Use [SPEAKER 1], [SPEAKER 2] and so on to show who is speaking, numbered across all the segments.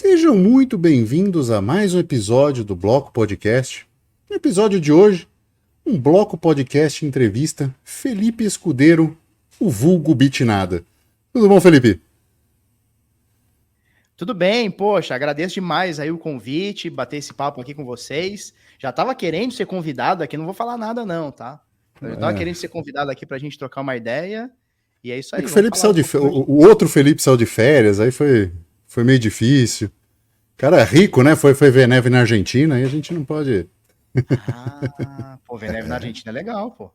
[SPEAKER 1] Sejam muito bem-vindos a mais um episódio do Bloco Podcast. No episódio de hoje, um Bloco Podcast entrevista Felipe Escudeiro, o vulgo Bitnada. Tudo bom, Felipe?
[SPEAKER 2] Tudo bem, poxa, agradeço demais aí o convite, bater esse papo aqui com vocês. Já tava querendo ser convidado aqui, não vou falar nada não, tá? Eu já tava querendo ser convidado aqui pra gente trocar uma ideia, e é isso
[SPEAKER 1] É
[SPEAKER 2] aí,
[SPEAKER 1] que o
[SPEAKER 2] vamos
[SPEAKER 1] Felipe
[SPEAKER 2] falar
[SPEAKER 1] saiu
[SPEAKER 2] um
[SPEAKER 1] de
[SPEAKER 2] pouco hoje.
[SPEAKER 1] o outro Felipe saiu de férias, aí foi meio difícil. O cara é rico, né? Foi ver neve na Argentina, aí a gente não pode.
[SPEAKER 2] Pô, ver neve na Argentina é legal, pô.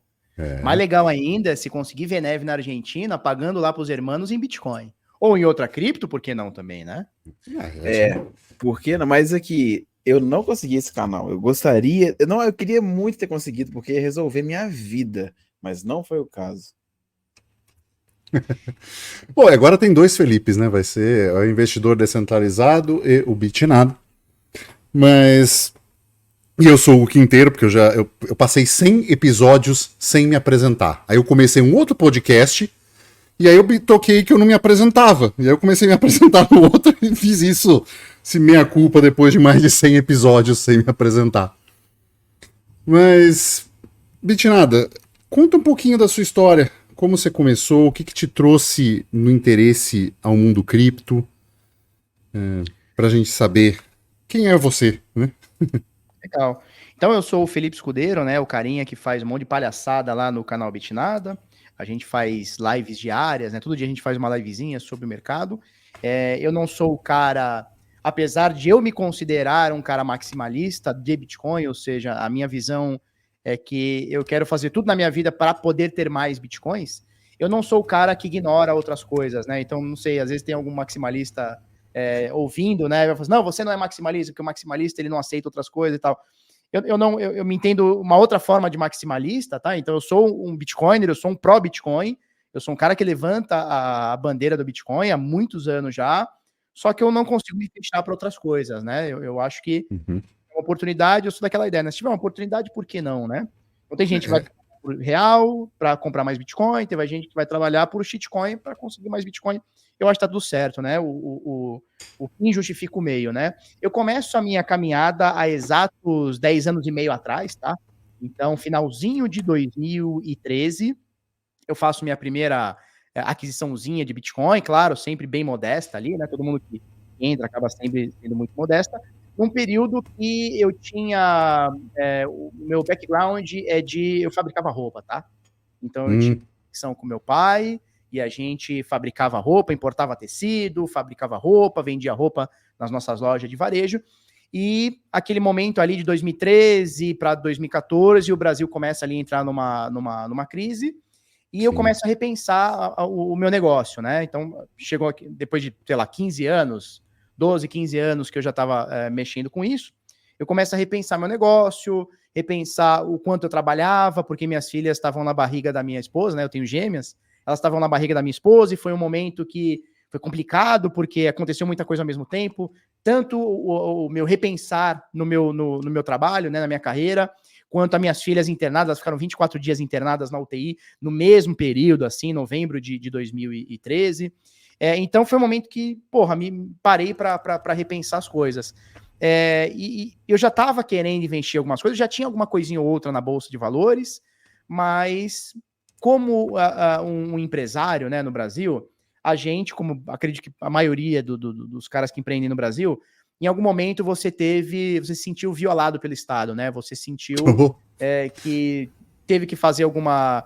[SPEAKER 2] Mais
[SPEAKER 1] É,
[SPEAKER 2] legal ainda é se conseguir ver neve na Argentina, pagando lá pros hermanos em Bitcoin. Ou em outra cripto, por que não também, né?
[SPEAKER 3] Por que não? Mas aqui, eu não consegui esse canal. Eu gostaria, eu queria muito ter conseguido, porque ia resolver minha vida, mas não foi o caso.
[SPEAKER 1] Pô, agora tem dois Felipes, né? Vai ser o investidor descentralizado e o Bitnada. Mas. E eu sou o quinteiro, porque eu passei 100 episódios sem me apresentar. Aí eu comecei um outro podcast, e aí eu me toquei que eu não me apresentava. E aí eu comecei a me apresentar no outro e fiz isso, se meia culpa, depois de mais de 100 episódios sem me apresentar. Mas, Bitnada, conta um pouquinho da sua história. Como você começou, o que te trouxe no interesse ao mundo cripto, pra gente saber quem é você, né?
[SPEAKER 2] Legal. Então eu sou o Felipe Escudeiro, né? O carinha que faz um monte de palhaçada lá no canal Bitnada. A gente faz lives diárias, né? Todo dia a gente faz uma livezinha sobre o mercado. Eu não sou o cara, apesar de eu me considerar um cara maximalista de Bitcoin, ou seja, a minha visão é que eu quero fazer tudo na minha vida para poder ter mais Bitcoins. Eu não sou o cara que ignora outras coisas, né? Então, não sei, às vezes tem algum maximalista ouvindo, né? Vai falar assim, não, você não é maximalista, porque o maximalista ele não aceita outras coisas e tal. Eu me entendo uma outra forma de maximalista, tá? Então eu sou um Bitcoiner, eu sou um pró-Bitcoin, eu sou um cara que levanta a bandeira do Bitcoin há muitos anos já, só que eu não consigo me fechar para outras coisas, né? Eu acho que
[SPEAKER 1] Uhum.
[SPEAKER 2] é uma oportunidade, eu sou daquela ideia, né? Se tiver uma oportunidade, por que não, né? Então tem gente que vai trabalhar por real para comprar mais Bitcoin, tem gente que vai trabalhar por shitcoin para conseguir mais Bitcoin. Eu acho que tá tudo certo, né? O fim justifica o meio, né? Eu começo a minha caminhada há exatos 10 anos e meio atrás, tá? Então, finalzinho de 2013, eu faço minha primeira aquisiçãozinha de Bitcoin, claro, sempre bem modesta ali, né? Todo mundo que entra acaba sempre sendo muito modesta. Num período que eu tinha. O meu background eu fabricava roupa, tá? Então eu tinha conexão com meu pai e a gente fabricava roupa, importava tecido, fabricava roupa, vendia roupa nas nossas lojas de varejo. E aquele momento ali de 2013 para 2014, o Brasil começa ali a entrar numa crise e eu começo a repensar o meu negócio, né? Então, chegou aqui, depois de, sei lá, 15 anos, 12, 15 anos que eu já estava mexendo com isso, eu começo a repensar meu negócio, repensar o quanto eu trabalhava, porque minhas filhas estavam na barriga da minha esposa, né? Eu tenho gêmeas, elas estavam na barriga da minha esposa e foi um momento que foi complicado, porque aconteceu muita coisa ao mesmo tempo, tanto o meu repensar no meu trabalho, né, na minha carreira, quanto as minhas filhas internadas, elas ficaram 24 dias internadas na UTI no mesmo período, assim, novembro de 2013. Então foi um momento que, porra, me parei para repensar as coisas. E eu já estava querendo investir em algumas coisas, já tinha alguma coisinha ou outra na Bolsa de Valores, mas como um empresário, né, no Brasil, a gente, como acredito que a maioria dos caras que empreendem no Brasil, em algum momento você se sentiu violado pelo Estado, né? Você sentiu que teve que fazer alguma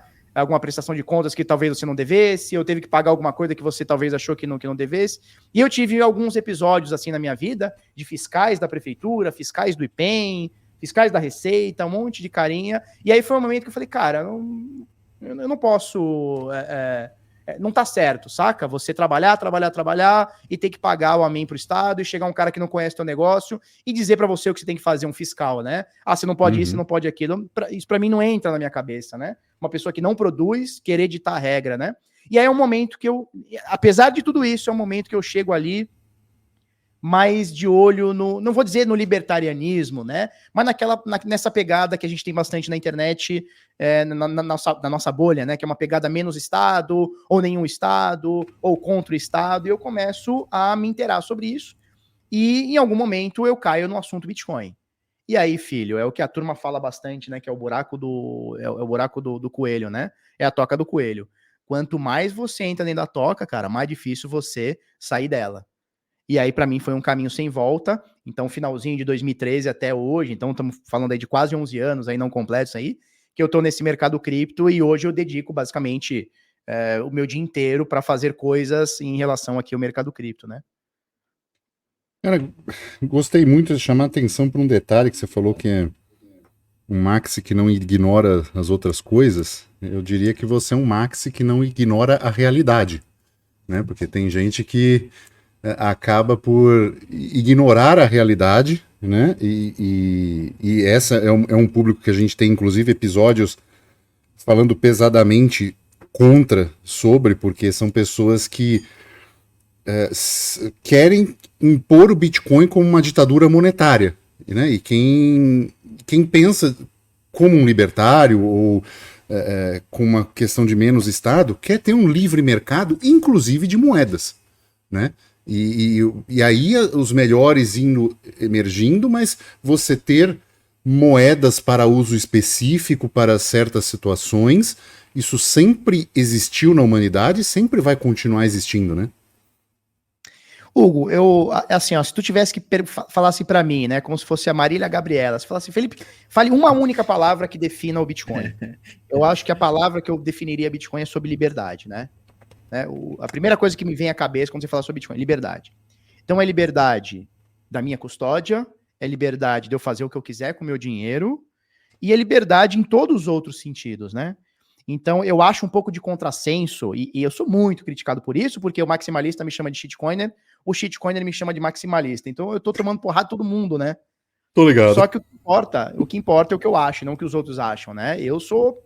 [SPEAKER 2] prestação de contas que talvez você não devesse, ou teve que pagar alguma coisa que você talvez achou que não devesse. E eu tive alguns episódios assim na minha vida, de fiscais da prefeitura, fiscais do IPEM, fiscais da Receita, um monte de carinha. E aí foi um momento que eu falei, cara, eu não posso... não tá certo, saca? Você trabalhar e ter que pagar o amém pro Estado e chegar um cara que não conhece teu negócio e dizer para você o que você tem que fazer, um fiscal, né? Ah, você não pode isso, você não pode aquilo. Isso para mim não entra na minha cabeça, né? Uma pessoa que não produz, querer ditar a regra, né? E aí é um momento que apesar de tudo isso, é um momento que eu chego ali mais de olho não vou dizer no libertarianismo, né? Mas nessa pegada que a gente tem bastante na internet, na nossa bolha, né? Que é uma pegada menos Estado, ou nenhum Estado, ou contra o Estado, e eu começo a me inteirar sobre isso. e em algum momento eu caio no assunto Bitcoin. E aí, filho, é o que a turma fala bastante, né? Que é o buraco o buraco do coelho, né? É a toca do coelho. Quanto mais você entra dentro da toca, cara, mais difícil você sair dela. E aí, pra mim, foi um caminho sem volta. Então, finalzinho de 2013 até hoje, então estamos falando aí de quase 11 anos, aí não completos aí, que eu tô nesse mercado cripto e hoje eu dedico basicamente o meu dia inteiro para fazer coisas em relação aqui ao mercado cripto, né?
[SPEAKER 1] Cara, gostei muito de chamar a atenção para um detalhe que você falou que é um maxi que não ignora as outras coisas. Eu diria que você é um maxi que não ignora a realidade, né? Porque tem gente que acaba por ignorar a realidade, né? E essa é um público que a gente tem, inclusive, episódios falando pesadamente contra, sobre, porque são pessoas que querem impor o Bitcoin como uma ditadura monetária, né? E quem pensa como um libertário ou com uma questão de menos Estado quer ter um livre mercado, inclusive de moedas, né? E aí os melhores indo emergindo, mas você ter moedas para uso específico para certas situações, isso sempre existiu na humanidade e sempre vai continuar existindo, né?
[SPEAKER 2] Hugo, assim, ó, se tu tivesse que falasse para mim, né, como se fosse a Marília Gabriela, se falasse, Felipe, fale uma única palavra que defina o Bitcoin. Eu acho que a palavra que eu definiria Bitcoin é sobre liberdade, né? A primeira coisa que me vem à cabeça quando você fala sobre Bitcoin, liberdade. Então é liberdade da minha custódia, é liberdade de eu fazer o que eu quiser com o meu dinheiro, e é liberdade em todos os outros sentidos, né? Então eu acho um pouco de contrassenso, e eu sou muito criticado por isso, porque o maximalista me chama de shitcoiner, o shitcoiner me chama de maximalista. Então eu tô tomando porrada de todo mundo, né?
[SPEAKER 1] Tô ligado.
[SPEAKER 2] Só que o que importa é o que eu acho, não o que os outros acham, né? Eu sou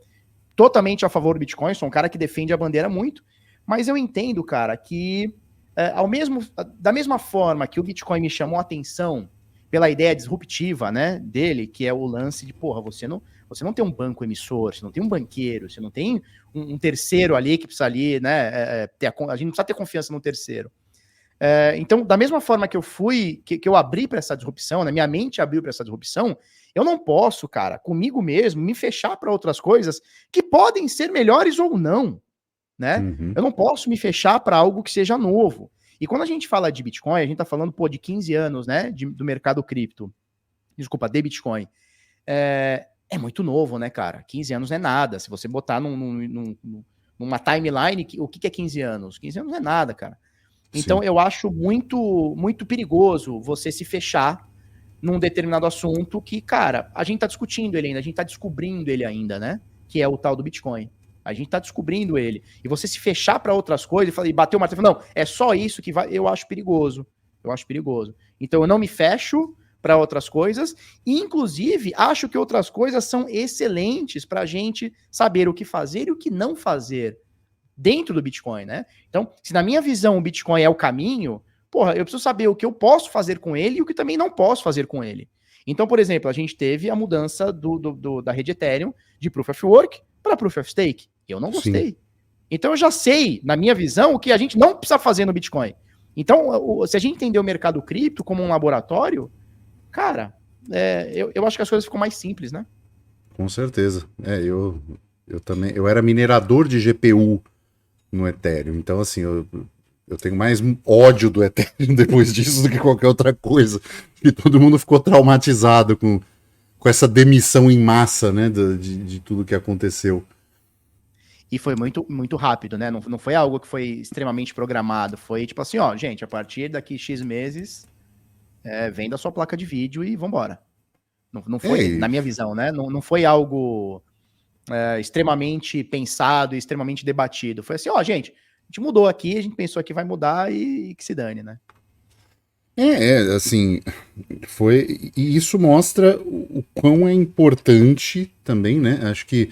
[SPEAKER 2] totalmente a favor do Bitcoin, sou um cara que defende a bandeira muito, mas eu entendo, cara, que da mesma forma que o Bitcoin me chamou a atenção pela ideia disruptiva, né, dele, que é o lance de, porra, você não tem um banco emissor, você não tem um banqueiro, você não tem um terceiro ali que precisa ali, né, a gente não precisa ter confiança no terceiro. Então, da mesma forma que eu abri para essa disrupção, né, minha mente abriu para essa disrupção, eu não posso, cara, comigo mesmo, me fechar para outras coisas que podem ser melhores ou não, né?
[SPEAKER 1] Uhum.
[SPEAKER 2] Eu não posso me fechar para algo que seja novo. E quando a gente fala de Bitcoin, a gente tá falando, pô, de 15 anos, né, do mercado cripto. Desculpa, de Bitcoin. É muito novo, né, cara? 15 anos não é nada. Se você botar numa timeline, o que é 15 anos? 15 anos não é nada, cara. Então,
[SPEAKER 1] Sim.
[SPEAKER 2] eu acho muito, muito perigoso você se fechar num determinado assunto que, cara, a gente tá discutindo ele ainda, a gente tá descobrindo ele ainda, né? Que é o tal do Bitcoin. A gente tá descobrindo ele. E você se fechar para outras coisas e bater o martelo, não, é só isso que vai, eu acho perigoso. Eu acho perigoso. Então, eu não me fecho para outras coisas, e inclusive acho que outras coisas são excelentes para a gente saber o que fazer e o que não fazer dentro do Bitcoin, né? Então, se na minha visão o Bitcoin é o caminho, porra, eu preciso saber o que eu posso fazer com ele e o que também não posso fazer com ele. Então, por exemplo, a gente teve a mudança da rede Ethereum de Proof of Work para Proof of Stake. Eu não gostei. Sim. Então, eu já sei, na minha visão, o que a gente não precisa fazer no Bitcoin. Então, se a gente entender o mercado cripto como um laboratório, cara, eu acho que as coisas ficam mais simples, né?
[SPEAKER 1] Com certeza. Eu também. Eu era minerador de GPU no Ethereum. Então, assim, eu tenho mais ódio do Ethereum depois disso do que qualquer outra coisa. E todo mundo ficou traumatizado com essa demissão em massa, né, de tudo que aconteceu.
[SPEAKER 2] E foi muito, muito rápido, né? Não foi algo que foi extremamente programado. Foi tipo assim, ó, gente, a partir daqui X meses, venda a sua placa de vídeo e vambora. Não foi, na minha visão, né? Não foi algo extremamente pensado e extremamente debatido. Foi assim, ó, gente, a gente mudou aqui, a gente pensou que vai mudar e que se dane, né?
[SPEAKER 1] Assim, foi. E isso mostra o quão é importante também, né? Acho que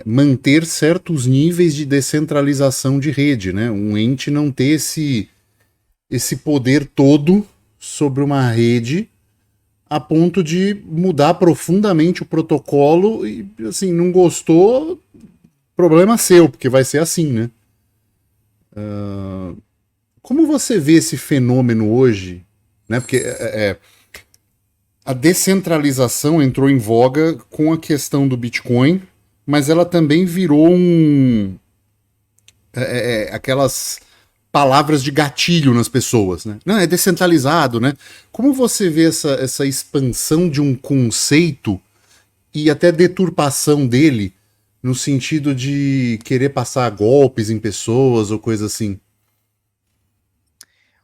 [SPEAKER 1] manter certos níveis de descentralização de rede, né? Um ente não ter esse poder todo sobre uma rede a ponto de mudar profundamente o protocolo e, assim, não gostou, problema seu, porque vai ser assim, né? Como você vê esse fenômeno hoje né? Porque a descentralização entrou em voga com a questão do Bitcoin, mas ela também virou aquelas palavras de gatilho nas pessoas, né? Não, é descentralizado, né? Como você vê essa expansão de um conceito e até deturpação dele no sentido de querer passar golpes em pessoas ou coisa assim?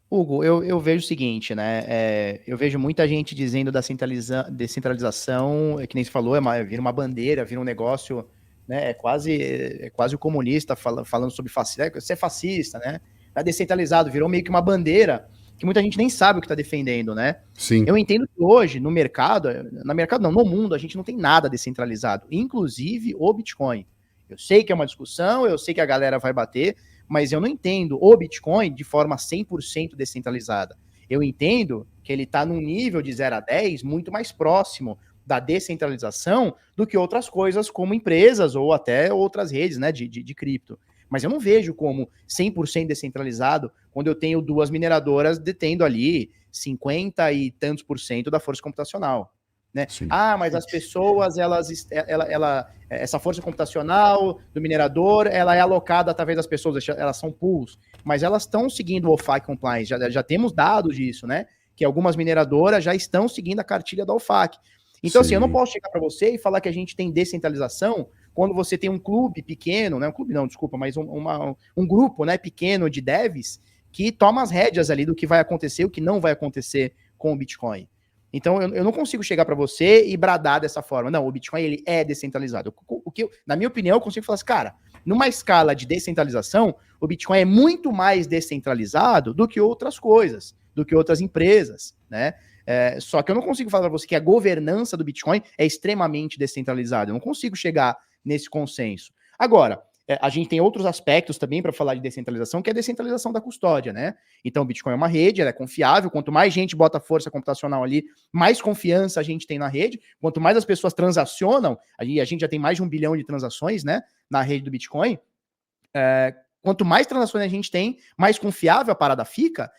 [SPEAKER 2] Hugo, eu vejo o seguinte, né? Eu vejo muita gente dizendo da descentralização, que nem você falou, vira uma bandeira, vira um negócio, né? É quase o comunista falando sobre fascista. Você é fascista, né? Tá descentralizado, virou meio que uma bandeira que muita gente nem sabe o que está defendendo, né?
[SPEAKER 1] Sim.
[SPEAKER 2] Eu entendo que hoje, no mercado não, no mundo, a gente não tem nada descentralizado, inclusive o Bitcoin. Eu sei que é uma discussão, eu sei que a galera vai bater, mas eu não entendo o Bitcoin de forma 100% descentralizada. Eu entendo que ele está num nível de 0 a 10 muito mais próximo da descentralização do que outras coisas como empresas ou até outras redes, né, de cripto. Mas eu não vejo como 100% descentralizado quando eu tenho duas mineradoras detendo ali 50 e tantos por cento da força computacional. Né? Mas as pessoas, essa força computacional do minerador, ela é alocada através das pessoas, elas são pools, mas elas estão seguindo o OFAC Compliance, já temos dados disso, né? Que algumas mineradoras já estão seguindo a cartilha da OFAC. Então, assim, eu não posso chegar para você e falar que a gente tem descentralização quando você tem um clube pequeno, né? Um clube não, desculpa, mas um grupo, né, pequeno de devs que toma as rédeas ali do que vai acontecer, o que não vai acontecer com o Bitcoin. Então, eu não consigo chegar para você e bradar dessa forma. Não, o Bitcoin ele é descentralizado. Na minha opinião, eu consigo falar assim, cara, numa escala de descentralização, o Bitcoin é muito mais descentralizado do que outras coisas, do que outras empresas, né? Só que eu não consigo falar para você que a governança do Bitcoin é extremamente descentralizada. Eu não consigo chegar nesse consenso. Agora, a gente tem outros aspectos também para falar de descentralização, que é a descentralização da custódia, né? Então, o Bitcoin é uma rede, ela é confiável. Quanto mais gente bota força computacional ali, mais confiança a gente tem na rede. Quanto mais as pessoas transacionam, a gente já tem mais de 1 bilhão de transações, né, na rede do Bitcoin. Quanto mais transações a gente tem, mais confiável a parada fica.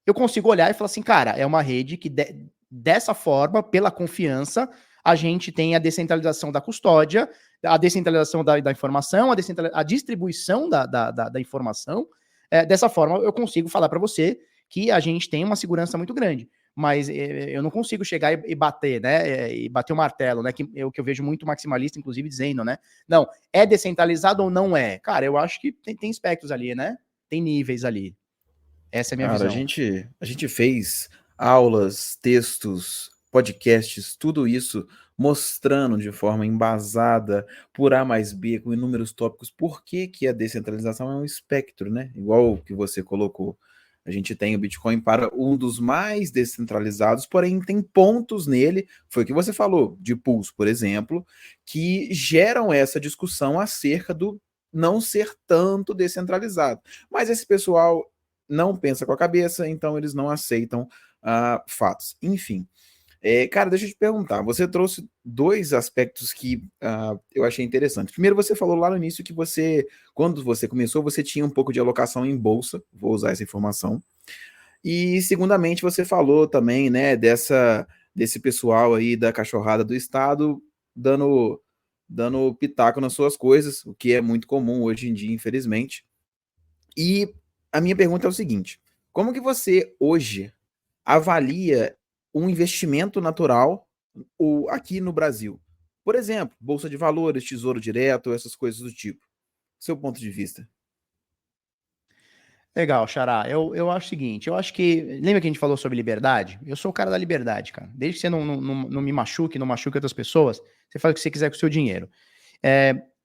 [SPEAKER 2] Eu consigo olhar e falar assim, cara, é uma rede que dessa forma, pela confiança, a gente tem a descentralização da custódia, a descentralização da informação, a distribuição da informação. Dessa forma, eu consigo falar para você que a gente tem uma segurança muito grande. Mas eu não consigo chegar e bater, né? E bater o martelo, né? Que eu vejo muito maximalista, inclusive, dizendo, né? Não, é descentralizado ou não é? Cara, eu acho que tem espectros ali, né? Tem níveis ali. Essa é a minha visão.
[SPEAKER 3] A gente fez aulas, textos, podcasts, tudo isso mostrando de forma embasada, por A mais B, com inúmeros tópicos, por que a descentralização é um espectro, né? Igual o que você colocou. A gente tem o Bitcoin para um dos mais descentralizados, porém tem pontos nele, foi o que você falou, de pools, por exemplo, que geram essa discussão acerca do não ser tanto descentralizado. Mas esse pessoal não pensa com a cabeça, então eles não aceitam fatos. Enfim, cara, deixa eu te perguntar, você trouxe dois aspectos que eu achei interessantes. Primeiro, você falou lá no início que quando você começou, você tinha um pouco de alocação em bolsa, vou usar essa informação. E, segundamente, você falou também, né, desse pessoal aí da cachorrada do Estado dando pitaco nas suas coisas, o que é muito comum hoje em dia, infelizmente. E a minha pergunta é o seguinte: como que você hoje avalia um investimento natural aqui no Brasil? Por exemplo, bolsa de valores, tesouro direto, essas coisas do tipo. Seu ponto de vista.
[SPEAKER 2] Legal, Xará. Eu acho o seguinte, eu acho que... Lembra que a gente falou sobre liberdade? Eu sou o cara da liberdade, cara. Desde que você não me machuque, não machuque outras pessoas, você faz o que você quiser com o seu dinheiro.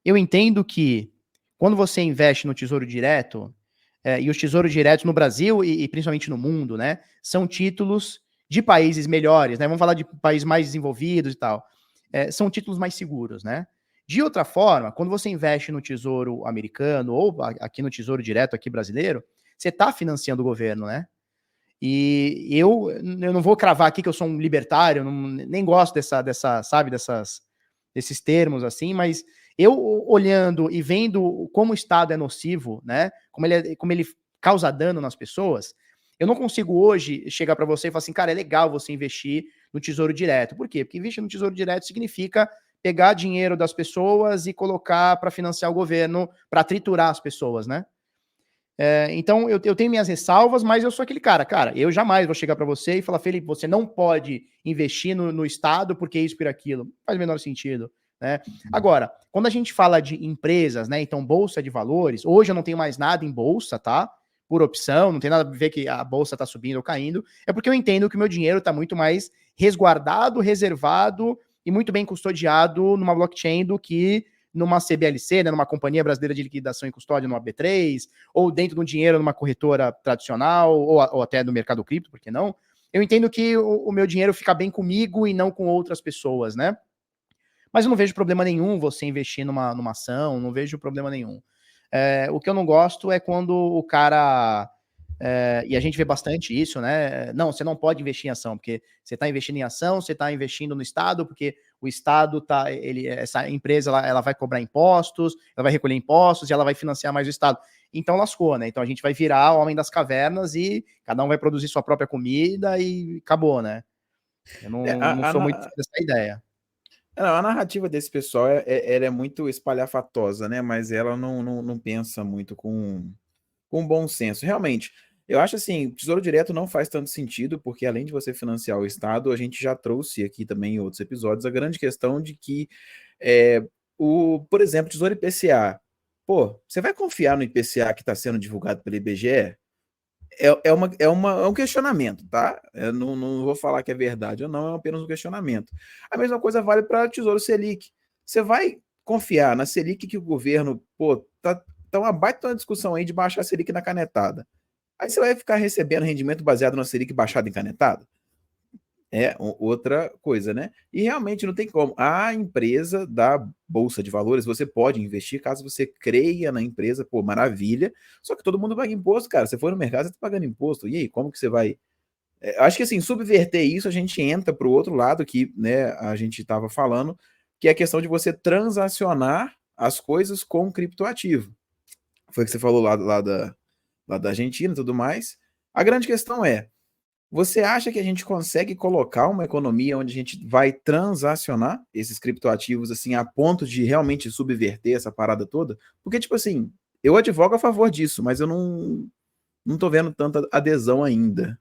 [SPEAKER 2] Eu entendo que quando você investe no Tesouro Direto, e os Tesouros Diretos no Brasil e principalmente no mundo, né, são títulos de países melhores, né? Vamos falar de países mais desenvolvidos e tal. São títulos mais seguros, né? De outra forma, quando você investe no Tesouro americano ou aqui no Tesouro Direto aqui brasileiro, você está financiando o governo, né? E eu não vou cravar aqui que eu sou um libertário, nem gosto desses termos assim, mas eu olhando e vendo como o Estado é nocivo, né? Como ele causa dano nas pessoas, Eu não consigo hoje chegar para você e falar assim, cara, é legal você investir no Tesouro Direto. Por quê? Porque investir no Tesouro Direto significa pegar dinheiro das pessoas e colocar para financiar o governo, para triturar as pessoas, né? Então, eu tenho minhas ressalvas, mas eu sou aquele cara, eu jamais vou chegar para você e falar, Felipe, você não pode investir no Estado porque isso, por aquilo. Não faz o menor sentido, né? Agora, quando a gente fala de empresas, né, então Bolsa de Valores, hoje eu não tenho mais nada em Bolsa, tá? Por opção, não tem nada a ver que a Bolsa tá subindo ou caindo, é porque eu entendo que o meu dinheiro tá muito mais resguardado, reservado e muito bem custodiado numa blockchain do que numa CBLC, né, numa Companhia Brasileira de Liquidação e Custódia, numa B3, ou dentro de um dinheiro numa corretora tradicional, ou até no mercado cripto, por que não? Eu entendo que o meu dinheiro fica bem comigo e não com outras pessoas, né? Mas eu não vejo problema nenhum você investir numa ação, não vejo problema nenhum. O que eu não gosto é quando o cara... e a gente vê bastante isso, né? Não, você não pode investir em ação, porque você está investindo em ação, você está investindo no Estado, porque o Estado essa empresa ela vai cobrar impostos, ela vai recolher impostos e ela vai financiar mais o Estado. Então lascou, né? Então a gente vai virar o homem das cavernas e cada um vai produzir sua própria comida e acabou, né? Eu não sou muito dessa ideia.
[SPEAKER 3] A narrativa desse pessoal ela é muito espalhafatosa, né? Mas ela não pensa muito com bom senso. Realmente, eu acho assim, Tesouro Direto não faz tanto sentido, porque além de você financiar o Estado, a gente já trouxe aqui também em outros episódios a grande questão de que, por exemplo, Tesouro IPCA. Pô, você vai confiar no IPCA que está sendo divulgado pelo IBGE? É um questionamento, tá? Eu não vou falar que é verdade ou não, é apenas um questionamento. A mesma coisa vale para Tesouro Selic. Você vai confiar na Selic que o governo, tá uma baita discussão aí de baixar a Selic na canetada. Aí você vai ficar recebendo rendimento baseado na Selic baixada em canetada? É outra coisa, né? E realmente não tem como. A empresa da Bolsa de Valores, você pode investir caso você creia na empresa, pô, maravilha. Só que todo mundo paga imposto, cara. Você foi no mercado, você tá pagando imposto. E aí, como que você vai... acho que assim, subverter isso, a gente entra para o outro lado que, né, a gente estava falando, que é a questão de você transacionar as coisas com criptoativo. Foi o que você falou lá da Argentina e tudo mais. A grande questão é, você acha que a gente consegue colocar uma economia onde a gente vai transacionar esses criptoativos assim a ponto de realmente subverter essa parada toda? Porque, tipo assim, eu advogo a favor disso, mas eu não tô vendo tanta adesão ainda.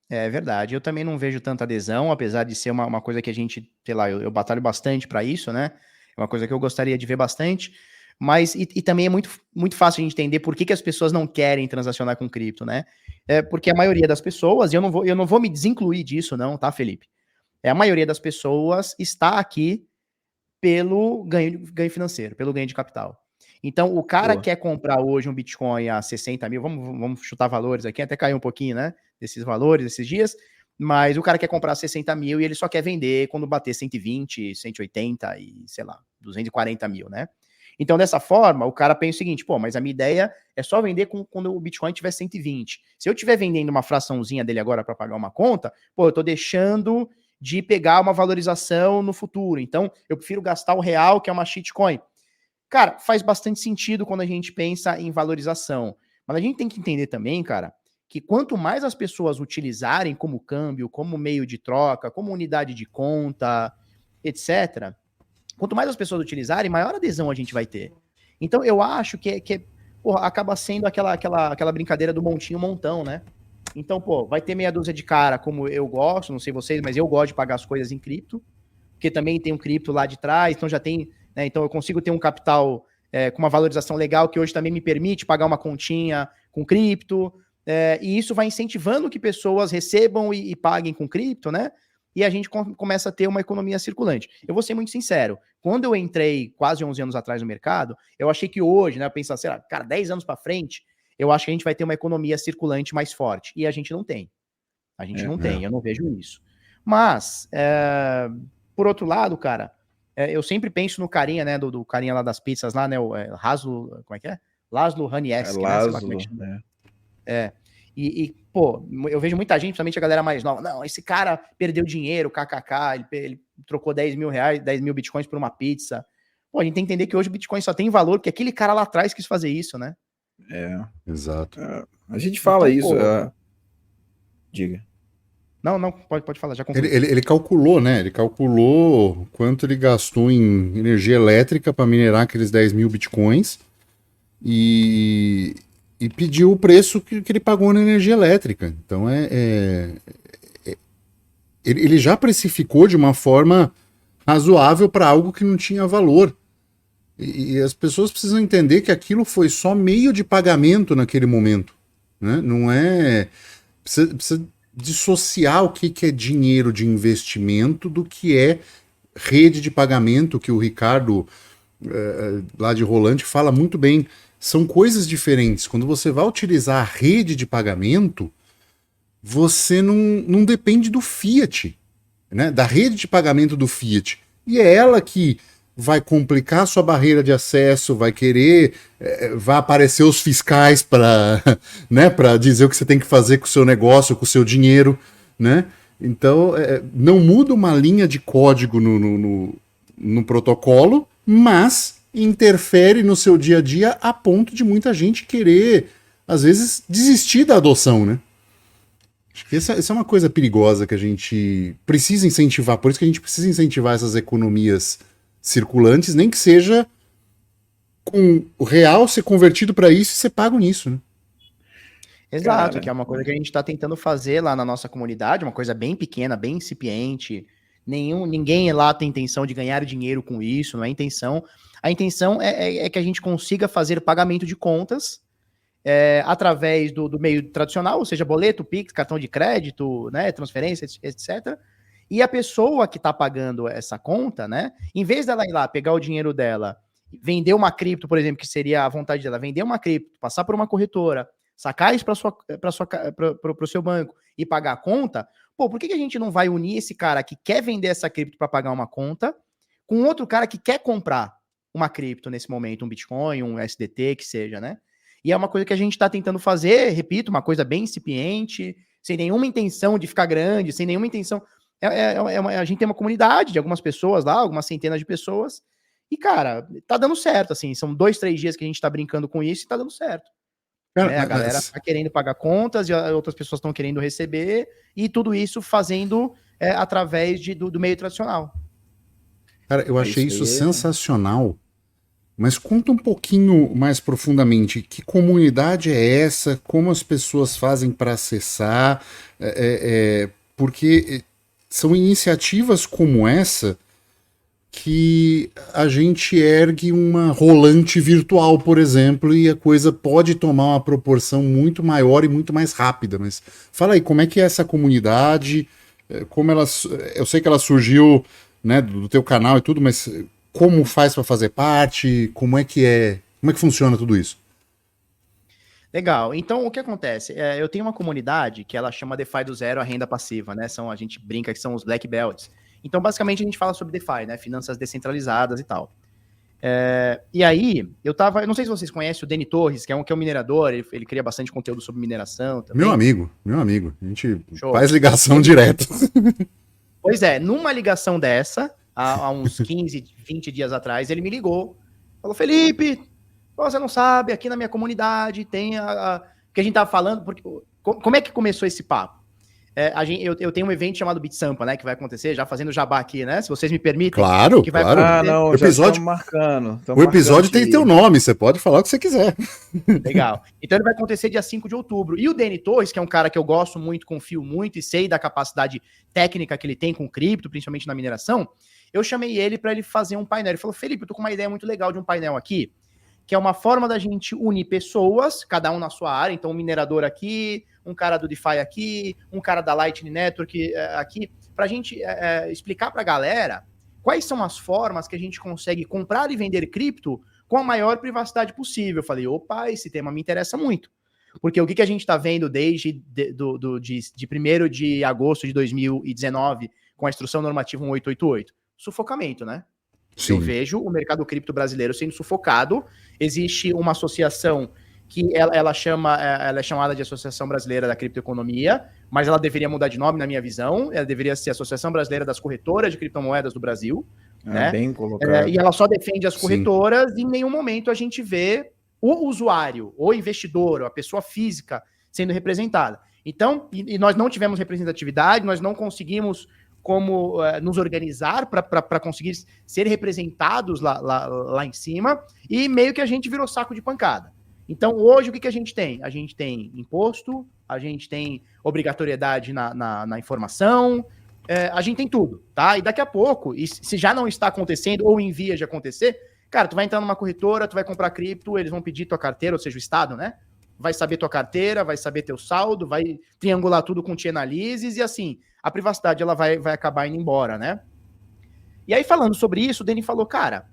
[SPEAKER 2] É verdade, eu também não vejo tanta adesão, apesar de ser uma coisa que a gente, sei lá, eu batalho bastante para isso, né? É uma coisa que eu gostaria de ver bastante, mas e também é muito, muito fácil de entender por que as pessoas não querem transacionar com cripto, né? Porque a maioria das pessoas, e eu não vou me desincluir disso, não, tá, Felipe? A maioria das pessoas está aqui pelo ganho financeiro, pelo ganho de capital. Então, o cara
[SPEAKER 3] Boa.
[SPEAKER 2] quer comprar hoje um Bitcoin a 60 mil, vamos chutar valores aqui, até caiu um pouquinho, né, desses valores, esses dias, mas o cara quer comprar 60 mil e ele só quer vender quando bater 120, 180 e, sei lá, 240 mil, né? Então, dessa forma, o cara pensa o seguinte, pô, mas a minha ideia é só vender quando o Bitcoin tiver 120. Se eu estiver vendendo uma fraçãozinha dele agora para pagar uma conta, pô, eu tô deixando de pegar uma valorização no futuro. Então, eu prefiro gastar o real, que é uma shitcoin. Cara, faz bastante sentido quando a gente pensa em valorização. Mas a gente tem que entender também, cara, que quanto mais as pessoas utilizarem como câmbio, como meio de troca, como unidade de conta, etc., quanto mais as pessoas utilizarem, maior adesão a gente vai ter. Então, eu acho que porra, acaba sendo aquela brincadeira do montinho montão, né? Então, pô, vai ter meia dúzia de cara, como eu gosto, não sei vocês, mas eu gosto de pagar as coisas em cripto, porque também tem um cripto lá de trás, então já tem, né, então eu consigo ter um capital com uma valorização legal, que hoje também me permite pagar uma continha com cripto, e isso vai incentivando que pessoas recebam e paguem com cripto, né? E a gente começa a ter uma economia circulante. Eu vou ser muito sincero, quando eu entrei quase 11 anos atrás no mercado, eu achei que hoje, né, pensando, sei lá, cara, 10 anos para frente, eu acho que a gente vai ter uma economia circulante mais forte. E a gente não tem. A gente não tem, eu não vejo isso. Mas, por outro lado, cara, eu sempre penso no carinha, né, do carinha lá das pizzas lá, né, o Laszlo, como é que é? Laszlo Hanieski, né? Sei lá como é que chama. Pô, eu vejo muita gente, principalmente a galera mais nova, não, esse cara perdeu dinheiro, kkk, ele trocou 10 mil reais, 10 mil bitcoins por uma pizza. Pô, a gente tem que entender que hoje o Bitcoin só tem valor porque aquele cara lá atrás quis fazer isso, né?
[SPEAKER 1] Exato.
[SPEAKER 3] A gente fala
[SPEAKER 2] Então,
[SPEAKER 3] isso.
[SPEAKER 2] pô,
[SPEAKER 3] Diga.
[SPEAKER 2] não, pode falar, já concluí.
[SPEAKER 1] Ele calculou, né? Ele calculou quanto ele gastou em energia elétrica para minerar aqueles 10 mil bitcoins e, e pediu o preço que ele pagou na energia elétrica. Então ele já precificou de uma forma razoável para algo que não tinha valor. E as pessoas precisam entender que aquilo foi só meio de pagamento naquele momento, né? Não é. Precisa dissociar o que é dinheiro de investimento do que é rede de pagamento, que o Ricardo, lá de Rolante, fala muito bem. São coisas diferentes. Quando você vai utilizar a rede de pagamento, você não depende do Fiat, né? Da rede de pagamento do Fiat. E é ela que vai complicar a sua barreira de acesso, vai querer, vai aparecer os fiscais para né, para dizer o que você tem que fazer com o seu negócio, com o seu dinheiro, né? Então, não muda uma linha de código no protocolo, mas interfere no seu dia a dia a ponto de muita gente querer, às vezes, desistir da adoção, né? Acho que essa é uma coisa perigosa que a gente precisa incentivar, por isso que a gente precisa incentivar essas economias circulantes, nem que seja com o real ser convertido para isso e ser pago nisso, né?
[SPEAKER 2] Exato,
[SPEAKER 3] Cara,
[SPEAKER 2] que é uma coisa que a gente está tentando fazer lá na nossa comunidade, uma coisa bem pequena, bem incipiente. Ninguém lá tem intenção de ganhar dinheiro com isso, não é intenção. A intenção é que a gente consiga fazer pagamento de contas através do meio tradicional, ou seja, boleto, Pix, cartão de crédito, né, transferência, etc. E a pessoa que está pagando essa conta, né, em vez dela ir lá pegar o dinheiro dela, vender uma cripto, por exemplo, que seria a vontade dela, vender uma cripto, passar por uma corretora, sacar isso para o seu banco e pagar a conta, pô, por que a gente não vai unir esse cara que quer vender essa cripto para pagar uma conta com outro cara que quer comprar uma cripto nesse momento, um Bitcoin, um SDT, que seja, né? E é uma coisa que a gente está tentando fazer, repito, uma coisa bem incipiente, sem nenhuma intenção de ficar grande, sem nenhuma intenção. A gente tem uma comunidade de algumas pessoas lá, algumas centenas de pessoas, e, cara, tá dando certo, assim, são 2, 3 dias que a gente tá brincando com isso e tá dando certo.
[SPEAKER 1] Cara,
[SPEAKER 2] A galera tá querendo pagar contas e outras pessoas estão querendo receber, e tudo isso fazendo através do meio tradicional.
[SPEAKER 1] Cara, eu achei
[SPEAKER 3] isso
[SPEAKER 1] isso
[SPEAKER 3] aí
[SPEAKER 1] sensacional, mas conta um pouquinho mais profundamente, que comunidade é essa, como as pessoas fazem para acessar, porque são iniciativas como essa que a gente ergue uma rolante virtual, por exemplo, e a coisa pode tomar uma proporção muito maior e muito mais rápida. Mas fala aí, como é que é essa comunidade? Como ela, eu sei que ela surgiu, né, do teu canal e tudo, mas como faz para fazer parte? Como é que funciona tudo isso?
[SPEAKER 2] Legal. Então, o que acontece? Eu tenho uma comunidade que ela chama DeFi do Zero a renda passiva, né? A gente brinca que são os Black Belts. Então, basicamente, a gente fala sobre DeFi, né? Finanças descentralizadas e tal. E aí, eu não sei se vocês conhecem o Deni Torres, que é um minerador, ele cria bastante conteúdo sobre mineração também.
[SPEAKER 1] Meu amigo. A gente
[SPEAKER 2] Show.
[SPEAKER 1] faz ligação direta.
[SPEAKER 2] Pois é, numa ligação dessa, há uns 15, 20 dias atrás, ele me ligou, falou, Felipe, você não sabe, aqui na minha comunidade tem porque a gente tava falando, porque, como é que começou esse papo? Eu tenho um evento chamado Beat Sampa, né, que vai acontecer, já fazendo jabá aqui, né, se vocês me permitem.
[SPEAKER 1] Claro,
[SPEAKER 2] que vai
[SPEAKER 1] claro.
[SPEAKER 2] acontecer.
[SPEAKER 3] não,
[SPEAKER 1] O
[SPEAKER 3] já
[SPEAKER 1] episódio-
[SPEAKER 3] estamos marcando.
[SPEAKER 1] O episódio tem teu nome, você pode falar o que você quiser.
[SPEAKER 2] Legal. Então ele vai acontecer dia 5 de outubro. E o Deni Torres, que é um cara que eu gosto muito, confio muito e sei da capacidade técnica que ele tem com cripto, principalmente na mineração, eu chamei ele para ele fazer um painel. Ele falou, Felipe, eu tô com uma ideia muito legal de um painel aqui, que é uma forma da gente unir pessoas, cada um na sua área, então um minerador aqui, um cara do DeFi aqui, um cara da Lightning Network aqui, pra gente explicar pra galera quais são as formas que a gente consegue comprar e vender cripto com a maior privacidade possível. Eu falei, opa, esse tema me interessa muito. Porque o que a gente está vendo desde de 1º de agosto de 2019, com a instrução normativa 1888? Sufocamento, né?
[SPEAKER 1] Sim.
[SPEAKER 2] Eu vejo o mercado cripto brasileiro sendo sufocado. Existe uma associação que ela é chamada de Associação Brasileira da Criptoeconomia, mas ela deveria mudar de nome, na minha visão. Ela deveria ser a Associação Brasileira das Corretoras de Criptomoedas do Brasil. Né?
[SPEAKER 3] Bem colocado.
[SPEAKER 2] E ela só defende as corretoras, e em nenhum momento a gente vê o usuário, o investidor, a pessoa física sendo representada. Então, e nós não tivemos representatividade, nós não conseguimos como nos organizar para conseguir ser representados lá em cima, e meio que a gente virou saco de pancada. Então, hoje, o que a gente tem? A gente tem imposto, a gente tem obrigatoriedade na informação, a gente tem tudo, tá? E daqui a pouco, e se já não está acontecendo, ou em vias de acontecer, cara, tu vai entrar numa corretora, tu vai comprar cripto, eles vão pedir tua carteira, ou seja, o Estado, né? Vai saber tua carteira, vai saber teu saldo, vai triangular tudo com Chainalysis, e assim, a privacidade ela vai acabar indo embora, né? E aí, falando sobre isso, o Deni falou, cara,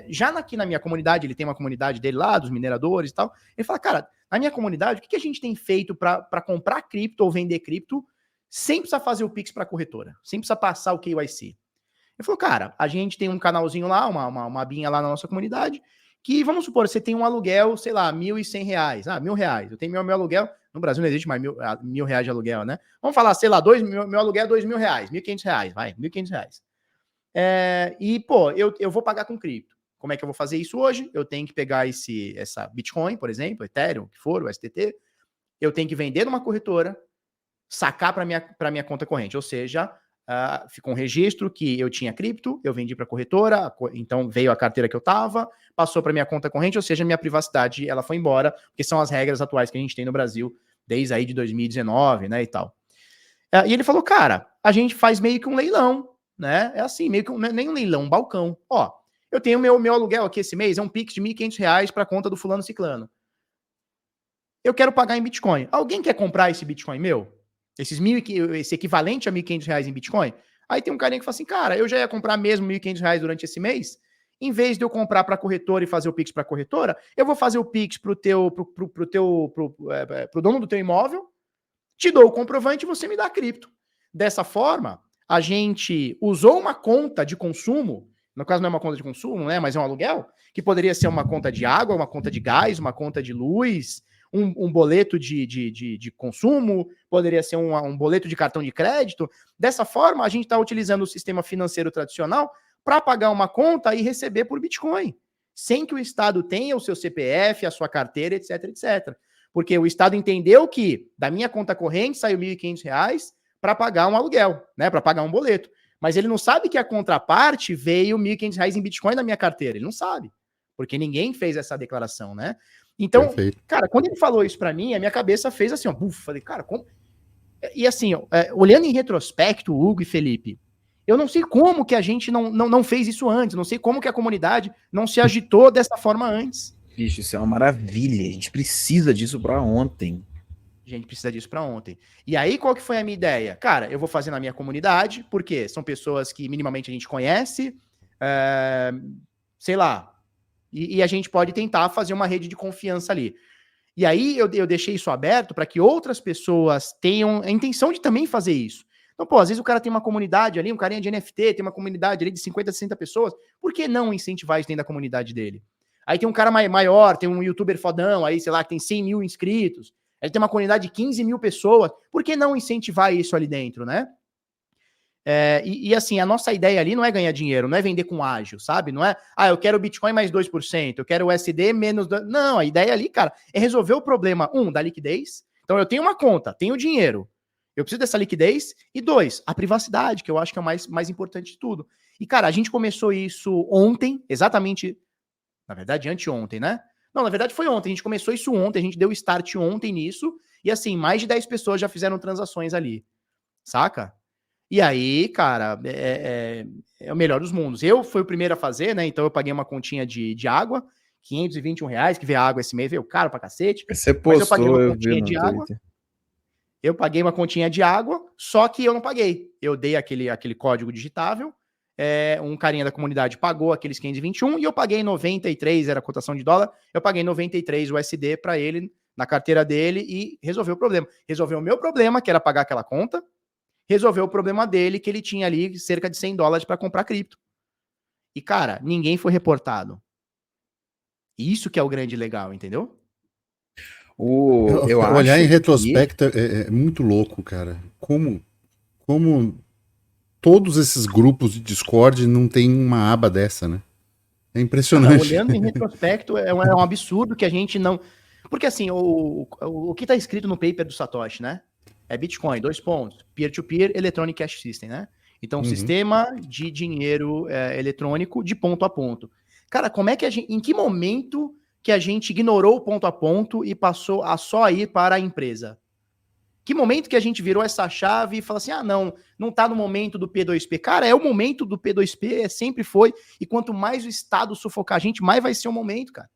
[SPEAKER 2] já aqui na minha comunidade, ele tem uma comunidade dele lá, dos mineradores e tal, ele fala, cara, na minha comunidade, o que a gente tem feito para comprar cripto ou vender cripto sem precisar fazer o Pix para a corretora, sem precisar passar o KYC? Ele falou, cara, a gente tem um canalzinho lá, uma abinha lá na nossa comunidade, que, vamos supor, você tem um aluguel, sei lá, R$1.100, R$1.000, eu tenho meu aluguel, no Brasil não existe mais R$1.000 de aluguel, né? Vamos falar, sei lá, meu aluguel é R$2.000, R$1.500, vai, R$1.500. E, pô, eu vou pagar com cripto. Como é que eu vou fazer isso hoje? Eu tenho que pegar essa Bitcoin, por exemplo, Ethereum, o que for, o STT, eu tenho que vender numa corretora, sacar para minha conta corrente, ou seja, ficou um registro que eu tinha cripto, eu vendi para a corretora, então veio a carteira que eu tava, passou para minha conta corrente, ou seja, minha privacidade ela foi embora, porque são as regras atuais que a gente tem no Brasil desde aí de 2019, né, e tal. E ele falou, cara, a gente faz meio que um leilão, né? É assim, meio que nem um leilão, um balcão. Ó, eu tenho meu aluguel aqui esse mês, é um Pix de R$1.500 para a conta do fulano ciclano. Eu quero pagar em Bitcoin. Alguém quer comprar esse Bitcoin meu? Esse equivalente a R$1.500 em Bitcoin? Aí tem um carinha que fala assim, cara, eu já ia comprar mesmo R$1.500 durante esse mês, em vez de eu comprar para a corretora e fazer o Pix para a corretora, eu vou fazer o Pix pro dono do teu imóvel, te dou o comprovante e você me dá cripto. Dessa forma, a gente usou uma conta de consumo, no caso não é uma conta de consumo, né, mas é um aluguel, que poderia ser uma conta de água, uma conta de gás, uma conta de luz, um boleto de consumo, poderia ser um boleto de cartão de crédito. Dessa forma, a gente está utilizando o sistema financeiro tradicional para pagar uma conta e receber por Bitcoin, sem que o Estado tenha o seu CPF, a sua carteira, etc, etc. Porque o Estado entendeu que da minha conta corrente saiu R$1.500 para pagar um aluguel, né, para pagar um boleto. Mas ele não sabe que a contraparte veio R$1.500 em Bitcoin na minha carteira. Ele não sabe, porque ninguém fez essa declaração, né? Então, perfeito. Cara, quando ele falou isso para mim, a minha cabeça fez assim, ó, falei, cara, como... E assim, olhando em retrospecto, Hugo e Felipe, eu não sei como que a gente não fez isso antes, não sei como que a comunidade não se agitou dessa forma antes.
[SPEAKER 3] Bicho, isso é uma maravilha, a gente precisa disso para ontem.
[SPEAKER 2] A gente precisa disso para ontem. E aí, qual que foi a minha ideia? Cara, eu vou fazer na minha comunidade, porque são pessoas que minimamente a gente conhece, sei lá, e a gente pode tentar fazer uma rede de confiança ali. E aí, eu deixei isso aberto para que outras pessoas tenham a intenção de também fazer isso. Então, pô, às vezes o cara tem uma comunidade ali, um carinha de NFT, tem uma comunidade ali de 50, 60 pessoas, por que não incentivar isso dentro da comunidade dele? Aí tem um cara maior, tem um youtuber fodão, aí, sei lá, que tem 100 mil inscritos, ele tem uma comunidade de 15 mil pessoas, por que não incentivar isso ali dentro, né? E assim, a nossa ideia ali não é ganhar dinheiro, não é vender com ágil, sabe? Não é, eu quero o Bitcoin mais 2%, eu quero o USD menos... Não, a ideia ali, cara, é resolver o problema, da liquidez. Então eu tenho uma conta, tenho dinheiro, eu preciso dessa liquidez, e 2, a privacidade, que eu acho que é o mais importante de tudo. E, cara, a gente começou isso ontem, exatamente, na verdade, anteontem, né? Não, na verdade foi ontem, a gente começou isso ontem, a gente deu start ontem nisso, e assim, mais de 10 pessoas já fizeram transações ali, saca? E aí, cara, é o melhor dos mundos. Eu fui o primeiro a fazer, né, então eu paguei uma continha de água, R$521, que veio a água esse mês, veio caro pra cacete.
[SPEAKER 3] Você postou,
[SPEAKER 2] mas eu paguei uma continha de água. Eu paguei uma continha de água, só que eu não paguei. Eu dei aquele código digitável, um carinha da comunidade pagou aqueles 521 e eu paguei 93, era a cotação de dólar, eu paguei 93 USD para ele, na carteira dele, e resolveu o problema. Resolveu o meu problema, que era pagar aquela conta, resolveu o problema dele, que ele tinha ali cerca de $100 para comprar cripto. E, cara, ninguém foi reportado. Isso que é o grande legal, entendeu?
[SPEAKER 1] Eu olhar em retrospecto é muito louco, cara. Como todos esses grupos de Discord não tem uma aba dessa, né? É impressionante.
[SPEAKER 2] Cara, olhando em retrospecto, é um absurdo que a gente não... Porque assim, o que está escrito no paper do Satoshi, né? É Bitcoin, 2 pontos. Peer-to-peer Electronic Cash System, né? Então, sistema de dinheiro eletrônico de ponto a ponto. Cara, como é que em que momento que a gente ignorou o ponto a ponto e passou a só ir para a empresa? Que momento que a gente virou essa chave e falou assim, não tá no momento do P2P. Cara, é o momento do P2P, sempre foi, e quanto mais o Estado sufocar a gente, mais vai ser o momento, cara.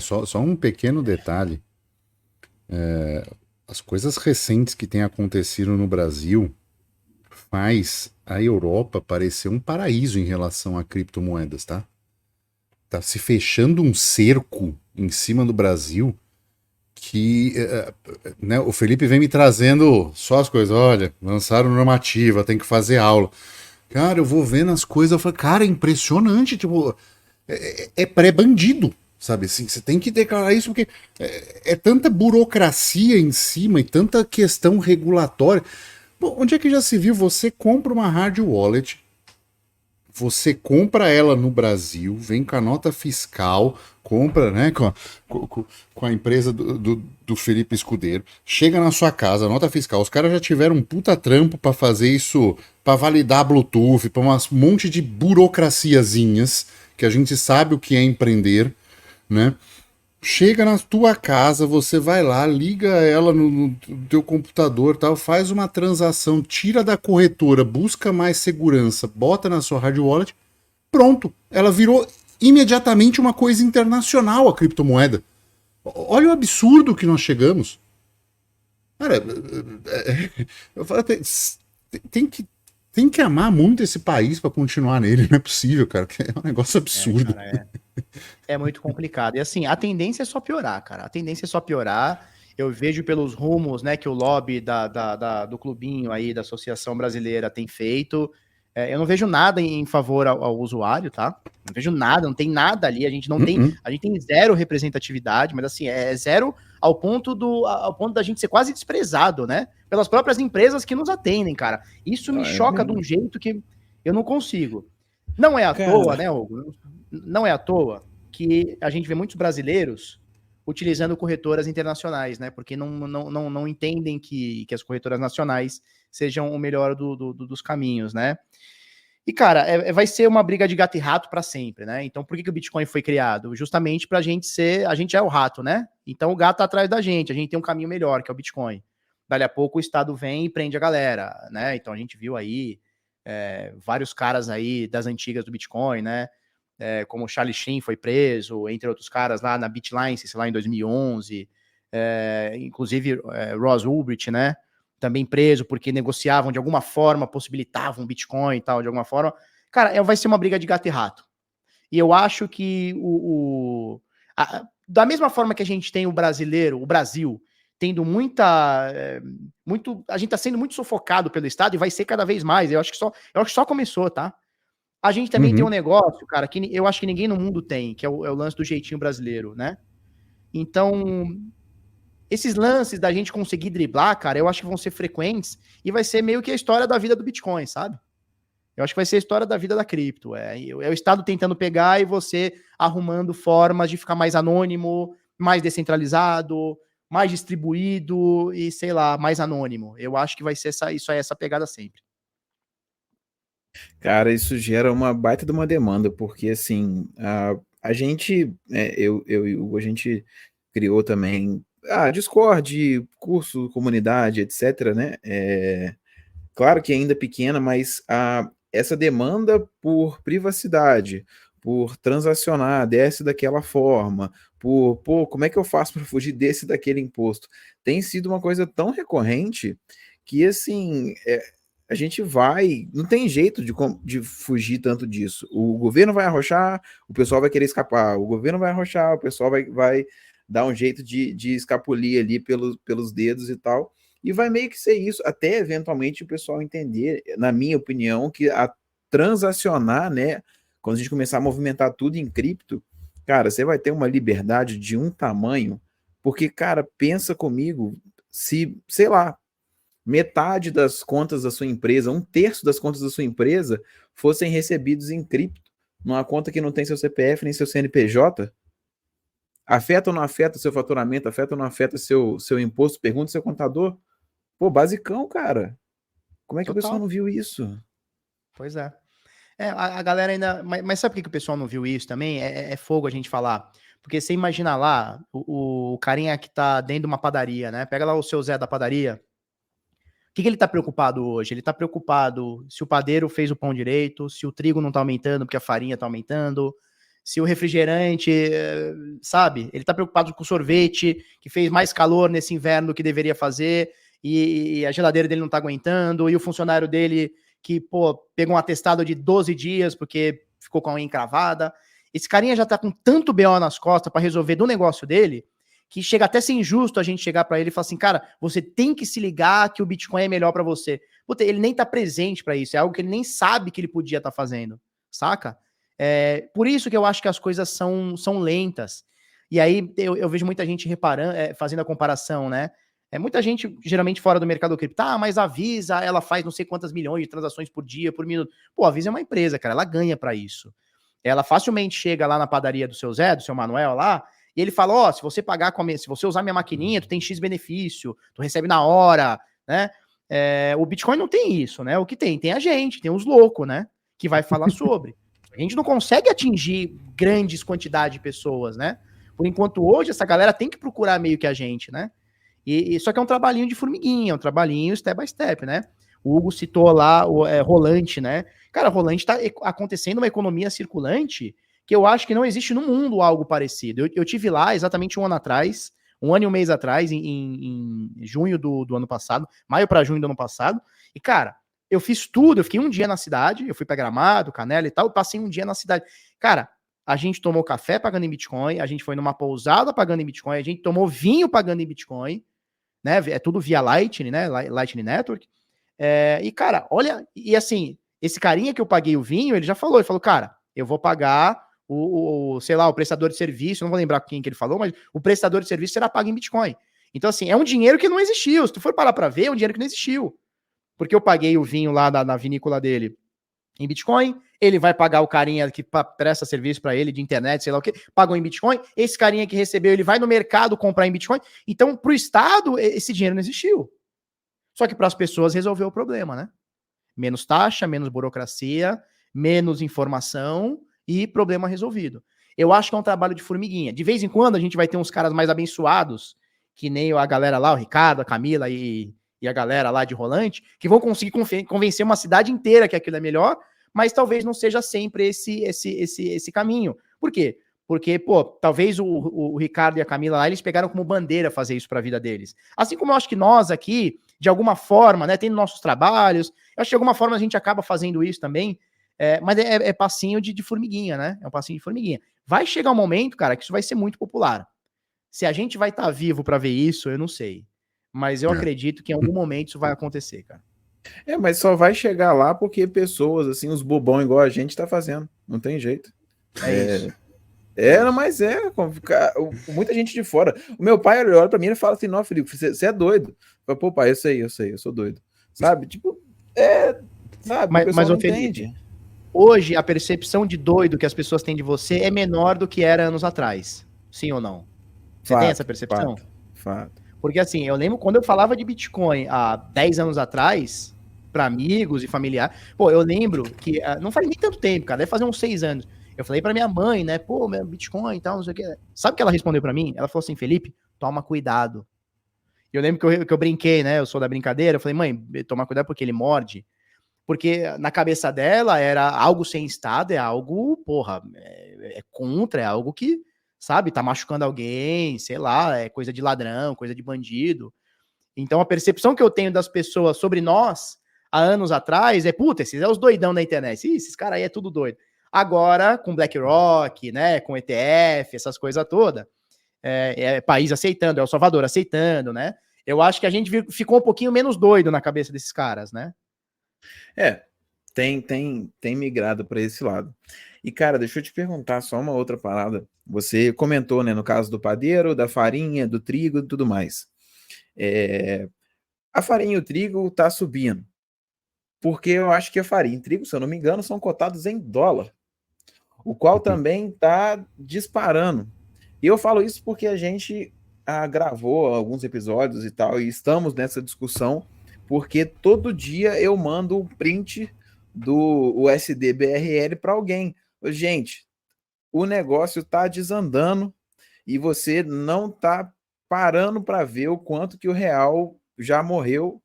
[SPEAKER 1] Só um pequeno detalhe. As coisas recentes que têm acontecido no Brasil faz a Europa parecer um paraíso em relação a criptomoedas, tá? Tá se fechando um cerco em cima do Brasil que né, o Felipe vem me trazendo só as coisas. Olha, lançaram normativa, tem que fazer aula. Cara, eu vou vendo as coisas, eu falo, cara, é impressionante, tipo, é pré-bandido, sabe? Assim, você tem que declarar isso porque é tanta burocracia em cima e tanta questão regulatória. Bom, onde é que já se viu? Você compra uma hard wallet, você compra ela no Brasil, vem com a nota fiscal, compra, né, com a empresa do Felipe Escudeiro, chega na sua casa, a nota fiscal, os caras já tiveram um puta trampo para fazer isso, para validar Bluetooth, para um monte de burocraciazinhas, que a gente sabe o que é empreender, né? Chega na tua casa, você vai lá, liga ela no teu computador, tal, faz uma transação, tira da corretora, busca mais segurança, bota na sua hard wallet, pronto. Ela virou imediatamente uma coisa internacional, a criptomoeda. Olha o absurdo que nós chegamos. Cara, eu falo, tem que amar muito esse país para continuar nele, não é possível, cara. É um negócio absurdo.
[SPEAKER 2] Cara, é muito complicado. E assim, a tendência é só piorar, cara. A tendência é só piorar. Eu vejo pelos rumos, né, que o lobby do clubinho aí, da Associação Brasileira tem feito. Eu não vejo nada em favor ao usuário, tá? Não vejo nada, não tem nada ali. A gente não tem, a gente tem zero representatividade, mas assim, é zero ao ponto da gente ser quase desprezado, né? Pelas próprias empresas que nos atendem, cara. Isso me choca de um jeito que eu não consigo. Não é à toa, né, Hugo? Não é à toa que a gente vê muitos brasileiros utilizando corretoras internacionais, né? Porque não entendem que as corretoras nacionais sejam o melhor dos caminhos, né? E, cara, vai ser uma briga de gato e rato para sempre, né? Então, por que o Bitcoin foi criado? Justamente para a gente ser... A gente é o rato, né? Então, o gato tá atrás da gente. A gente tem um caminho melhor, que é o Bitcoin. Dali a pouco, o Estado vem e prende a galera, né? Então, a gente viu aí vários caras aí das antigas do Bitcoin, né? Como o Charlie Sheen foi preso, entre outros caras lá na Bitline, sei lá, em 2011. Inclusive, Ross Ulbricht, né? Também preso porque negociavam de alguma forma, possibilitavam Bitcoin e tal, de alguma forma. Cara, vai ser uma briga de gato e rato. E eu acho que da mesma forma que a gente tem o Brasil, tendo a gente tá sendo muito sufocado pelo Estado e vai ser cada vez mais. Eu acho que só começou, tá? A gente também tem um negócio, cara, que eu acho que ninguém no mundo tem, que é o lance do jeitinho brasileiro, né? Então, esses lances da gente conseguir driblar, cara, eu acho que vão ser frequentes e vai ser meio que a história da vida do Bitcoin, sabe? Eu acho que vai ser a história da vida da cripto. É o Estado tentando pegar e você arrumando formas de ficar mais anônimo, mais descentralizado, mais distribuído e, sei lá, mais anônimo. Eu acho que vai ser essa pegada sempre.
[SPEAKER 3] Cara, isso gera uma baita de uma demanda, porque assim, a gente, eu e o Hugo, a gente criou também Discord, curso, comunidade, etc, né? Claro que ainda pequena, mas essa demanda por privacidade, por transacionar desse daquela forma, como é que eu faço para fugir desse daquele imposto? Tem sido uma coisa tão recorrente que, assim, a gente não tem jeito de fugir tanto disso. O governo vai arrochar, o pessoal vai querer escapar. O governo vai arrochar, o pessoal vai dar um jeito de escapulir ali pelos dedos e tal. E vai meio que ser isso, até eventualmente o pessoal entender, na minha opinião, que a transacionar, né, quando a gente começar a movimentar tudo em cripto, cara, você vai ter uma liberdade de um tamanho, porque, cara, pensa comigo, se, sei lá, metade das contas da sua empresa, 1/3 das contas da sua empresa fossem recebidos em cripto, numa conta que não tem seu CPF nem seu CNPJ, Afeta ou não afeta o seu faturamento? Afeta ou não afeta seu imposto? Pergunta ao seu contador. Pô, basicão, cara. Como é que o pessoal
[SPEAKER 2] Total.
[SPEAKER 3] não viu isso?
[SPEAKER 2] Pois é. A galera ainda. Mas sabe por que o pessoal não viu isso também? É fogo a gente falar. Porque você imagina lá, o carinha que tá dentro de uma padaria, né? Pega lá o seu Zé da padaria. O que ele tá preocupado hoje? Ele tá preocupado se o padeiro fez o pão direito, se o trigo não tá aumentando porque a farinha tá aumentando, se o refrigerante, sabe? Ele tá preocupado com o sorvete, que fez mais calor nesse inverno do que deveria fazer, e a geladeira dele não tá aguentando, e o funcionário dele que, pô, pegou um atestado de 12 dias porque ficou com a unha encravada. Esse carinha já tá com tanto BO nas costas para resolver do negócio dele, que chega até a ser injusto a gente chegar para ele e falar assim, cara, você tem que se ligar que o Bitcoin é melhor para você. Puta, ele nem tá presente para isso, é algo que ele nem sabe que ele podia estar fazendo, saca? Por isso que eu acho que as coisas são lentas. E aí eu vejo muita gente reparando, fazendo a comparação, né? Muita gente, geralmente fora do mercado cripto, mas a Visa, ela faz não sei quantas milhões de transações por dia, por minuto. Pô, a Visa é uma empresa, cara, ela ganha para isso. Ela facilmente chega lá na padaria do seu Zé, do seu Manuel lá, e ele fala, ó, se você pagar se você usar minha maquininha, tu tem X benefício, tu recebe na hora, né? O Bitcoin não tem isso, né? O que tem? Tem a gente, tem os loucos, né? Que vai falar sobre. A gente não consegue atingir grandes quantidades de pessoas, né? Por enquanto, hoje, essa galera tem que procurar meio que a gente, né? Só que é um trabalhinho de formiguinha, é um trabalhinho step by step, né? O Hugo citou lá o Rolante, né? Cara, Rolante tá acontecendo uma economia circulante que eu acho que não existe no mundo algo parecido. Eu tive lá exatamente um ano atrás, um ano e um mês atrás, em junho do ano passado, maio para junho do ano passado, e, cara, eu fiz tudo, eu fiquei um dia na cidade, eu fui pra Gramado, Canela e tal, e passei um dia na cidade. Cara, a gente tomou café pagando em Bitcoin, a gente foi numa pousada pagando em Bitcoin, a gente tomou vinho pagando em Bitcoin, né? É tudo via Lightning, né? Lightning Network. E, cara, olha, e assim, esse carinha que eu paguei o vinho, ele falou, cara, eu vou pagar sei lá, o prestador de serviço, não vou lembrar quem que ele falou, mas o prestador de serviço será pago em Bitcoin. Então, assim, é um dinheiro que não existiu. Se tu for parar pra ver, é um dinheiro que não existiu. Porque eu paguei o vinho lá na vinícola dele em Bitcoin, ele vai pagar o carinha que presta serviço para ele de internet, sei lá o que, pagou em Bitcoin, esse carinha que recebeu, ele vai no mercado comprar em Bitcoin. Então, pro Estado, esse dinheiro não existiu. Só que para as pessoas resolveu o problema, né? Menos taxa, menos burocracia, menos informação e problema resolvido. Eu acho que é um trabalho de formiguinha. De vez em quando a gente vai ter uns caras mais abençoados, que nem a galera lá, o Ricardo, a Camila e a galera lá de Rolante, que vão conseguir convencer uma cidade inteira que aquilo é melhor, mas talvez não seja sempre esse caminho. Por quê? Porque, pô, talvez o Ricardo e a Camila lá, eles pegaram como bandeira fazer isso para a vida deles. Assim como eu acho que nós aqui, de alguma forma, né, tendo nossos trabalhos, eu acho que de alguma forma a gente acaba fazendo isso também, mas é passinho de formiguinha, né? É um passinho de formiguinha. Vai chegar um momento, cara, que isso vai ser muito popular. Se a gente vai estar vivo para ver isso, eu não sei. Mas eu acredito que em algum momento isso vai acontecer, cara.
[SPEAKER 3] Mas só vai chegar lá porque pessoas, assim, os bobão igual a gente tá fazendo. Não tem jeito.
[SPEAKER 2] Isso.
[SPEAKER 3] Mas muita gente de fora. O meu pai olha pra mim e fala assim, não, Felipe, você é doido. Eu falo, pô, pai, eu sei, eu sou doido. Sabe? Tipo, sabe, o pessoal
[SPEAKER 2] mas
[SPEAKER 3] não
[SPEAKER 2] Felipe,
[SPEAKER 3] entende.
[SPEAKER 2] hoje a percepção de doido que as pessoas têm de você é menor do que era anos atrás. Sim ou não? Você tem essa percepção?
[SPEAKER 3] Fato.
[SPEAKER 2] Porque assim, eu lembro quando eu falava de Bitcoin há 10 anos atrás, para amigos e familiares, pô, eu lembro que não faz nem tanto tempo, cara, deve fazer uns 6 anos. Eu falei para minha mãe, né, pô, meu Bitcoin e tal, não sei o que. Sabe o que ela respondeu para mim? Ela falou assim, Felipe, toma cuidado. Eu lembro que eu brinquei, né, eu sou da brincadeira, eu falei, mãe, toma cuidado porque ele morde. Porque na cabeça dela era algo sem estado, é algo, porra, é contra, é algo que, sabe, tá machucando alguém, sei lá, é coisa de ladrão, coisa de bandido. Então a percepção que eu tenho das pessoas sobre nós há anos atrás é, puta, esses são os doidão na internet. Ih, esses caras aí é tudo doido. Agora, com BlackRock, né, com ETF, essas coisas todas, país aceitando, El Salvador aceitando, né? Eu acho que a gente ficou um pouquinho menos doido na cabeça desses caras, né?
[SPEAKER 3] Tem migrado para esse lado. E, cara, deixa eu te perguntar só uma outra parada. Você comentou, né, no caso do padeiro, da farinha, do trigo e tudo mais. A farinha e o trigo tá subindo. Porque eu acho que a farinha e o trigo, se eu não me engano, são cotados em dólar. O qual também tá disparando. E eu falo isso porque a gente gravou alguns episódios e tal, e estamos nessa discussão, porque todo dia eu mando um print do USD BRL para alguém. Gente, o negócio tá desandando e você não tá parando para ver o quanto que o real já morreu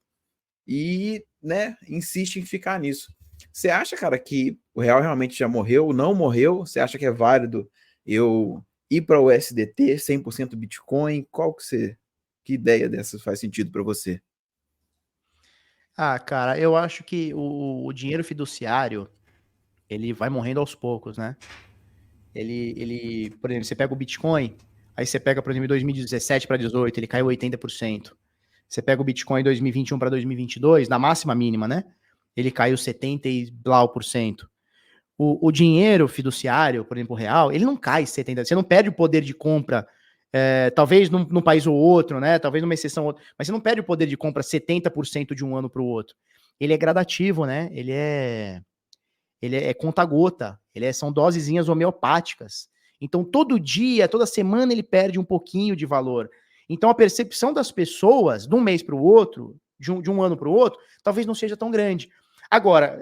[SPEAKER 3] e, né, insiste em ficar nisso. Você acha, cara, que o real realmente já morreu, não morreu? Você acha que é válido eu ir para o USDT 100% Bitcoin? Que ideia dessas faz sentido para você?
[SPEAKER 2] Ah, cara, eu acho que o dinheiro fiduciário, ele vai morrendo aos poucos, né? Por exemplo, você pega o Bitcoin, aí você pega, por exemplo, em 2017 para 2018, ele caiu 80%. Você pega o Bitcoin em 2021 para 2022, na máxima mínima, né? Ele caiu 70 e blau por cento. O dinheiro fiduciário, por exemplo, o real, ele não cai 70%. Você não perde o poder de compra, talvez num país ou outro, né? Talvez numa exceção ou outra, mas você não perde o poder de compra 70% de um ano para o outro. Ele é gradativo, né? Ele é conta-gota, são dosezinhas homeopáticas. Então, todo dia, toda semana, ele perde um pouquinho de valor. Então, a percepção das pessoas, de um mês para o outro, de um ano para o outro, talvez não seja tão grande. Agora,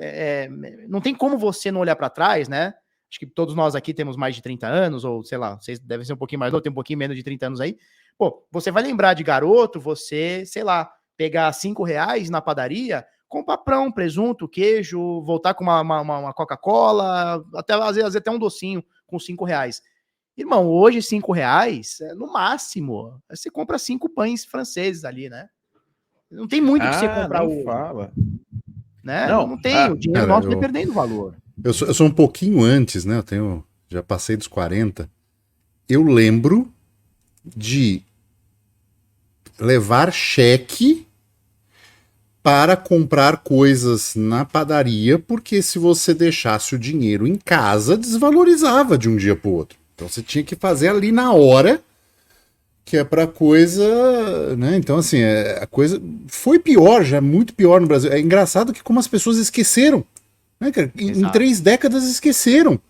[SPEAKER 2] não tem como você não olhar para trás, né? Acho que todos nós aqui temos mais de 30 anos, ou sei lá, vocês devem ser um pouquinho mais, ou tem um pouquinho menos de 30 anos aí. Pô, você vai lembrar de garoto, você, sei lá, pegar R$ 5 na padaria, comprar pão, presunto, queijo, voltar com uma Coca-Cola, às vezes até um docinho com R$ 5. Irmão, hoje R$ 5, no máximo, você compra 5 pães franceses ali, né? Não tem muito que você comprar
[SPEAKER 3] Nem
[SPEAKER 2] hoje,
[SPEAKER 3] fala.
[SPEAKER 2] né?
[SPEAKER 3] Não,
[SPEAKER 2] Não tem, o dinheiro
[SPEAKER 1] Cara,
[SPEAKER 2] nosso vai perdendo valor.
[SPEAKER 1] eu sou um pouquinho antes, né? Já passei dos 40. Eu lembro de levar cheque para comprar coisas na padaria, porque se você deixasse o dinheiro em casa, desvalorizava de um dia para o outro. Então você tinha que fazer ali na hora, que é para coisa, né? Então assim, a coisa foi pior, já muito pior no Brasil. É engraçado que como as pessoas esqueceram, né, cara? Em 3 décadas esqueceram.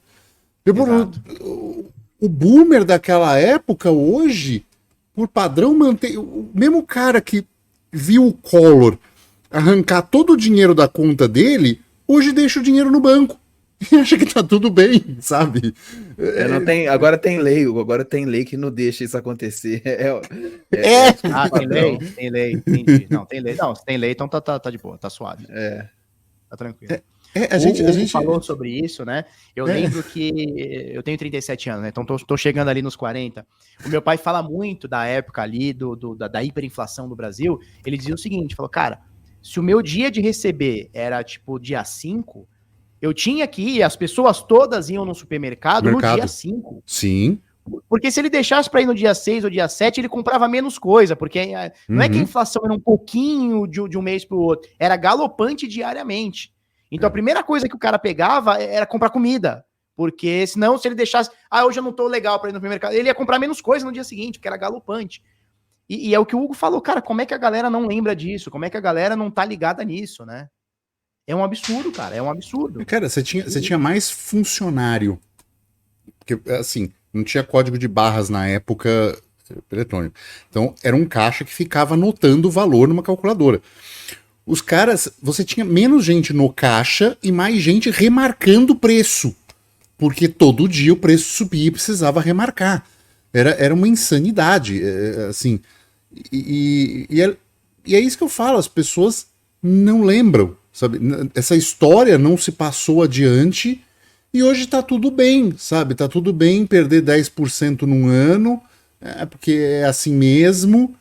[SPEAKER 1] O boomer daquela época, hoje, por padrão, mantém. O mesmo cara que viu o Collor arrancar todo o dinheiro da conta dele, hoje deixa o dinheiro no banco. E acha que tá tudo bem, sabe?
[SPEAKER 3] Não tem, agora tem lei que não deixa isso acontecer.
[SPEAKER 2] Tem lei, entendi. Não, tem lei. Não, se tem lei, então tá de boa, tá suave. Tá tranquilo.
[SPEAKER 1] A gente
[SPEAKER 2] falou sobre isso, né? Eu lembro que eu tenho 37 anos, né? Então tô chegando ali nos 40. O meu pai fala muito da época ali da hiperinflação do Brasil. Ele dizia o seguinte, falou, cara, se o meu dia de receber era tipo dia 5, eu tinha que ir, as pessoas todas iam no supermercado no dia 5.
[SPEAKER 1] Sim.
[SPEAKER 2] Porque se ele deixasse para ir no dia 6 ou dia 7, ele comprava menos coisa, porque não é que a inflação era um pouquinho de um mês para o outro, era galopante diariamente. Então a primeira coisa que o cara pegava era comprar comida, porque senão se ele deixasse, hoje eu não tô legal para ir no supermercado, ele ia comprar menos coisa no dia seguinte, porque era galopante. E é o que o Hugo falou, cara, como é que a galera não lembra disso? Como é que a galera não tá ligada nisso, né? É um absurdo, cara, é um absurdo.
[SPEAKER 1] Cara, você tinha mais funcionário, porque assim, não tinha código de barras na época eletrônico. Então, era um caixa que ficava anotando o valor numa calculadora. Os caras, você tinha menos gente no caixa e mais gente remarcando o preço. Porque todo dia o preço subia e precisava remarcar. Era uma insanidade, assim. E é isso que eu falo, as pessoas não lembram, sabe? Essa história não se passou adiante e hoje tá tudo bem, sabe? Tá tudo bem perder 10% num ano, porque é assim mesmo.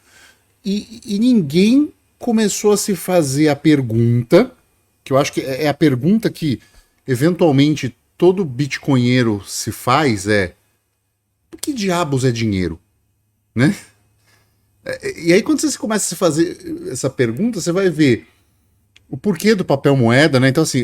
[SPEAKER 1] E ninguém começou a se fazer a pergunta, que eu acho que é a pergunta que eventualmente todo bitcoinheiro se faz, por que diabos é dinheiro? Né? E aí quando você começa a se fazer essa pergunta, você vai ver o porquê do papel moeda, né? Então assim,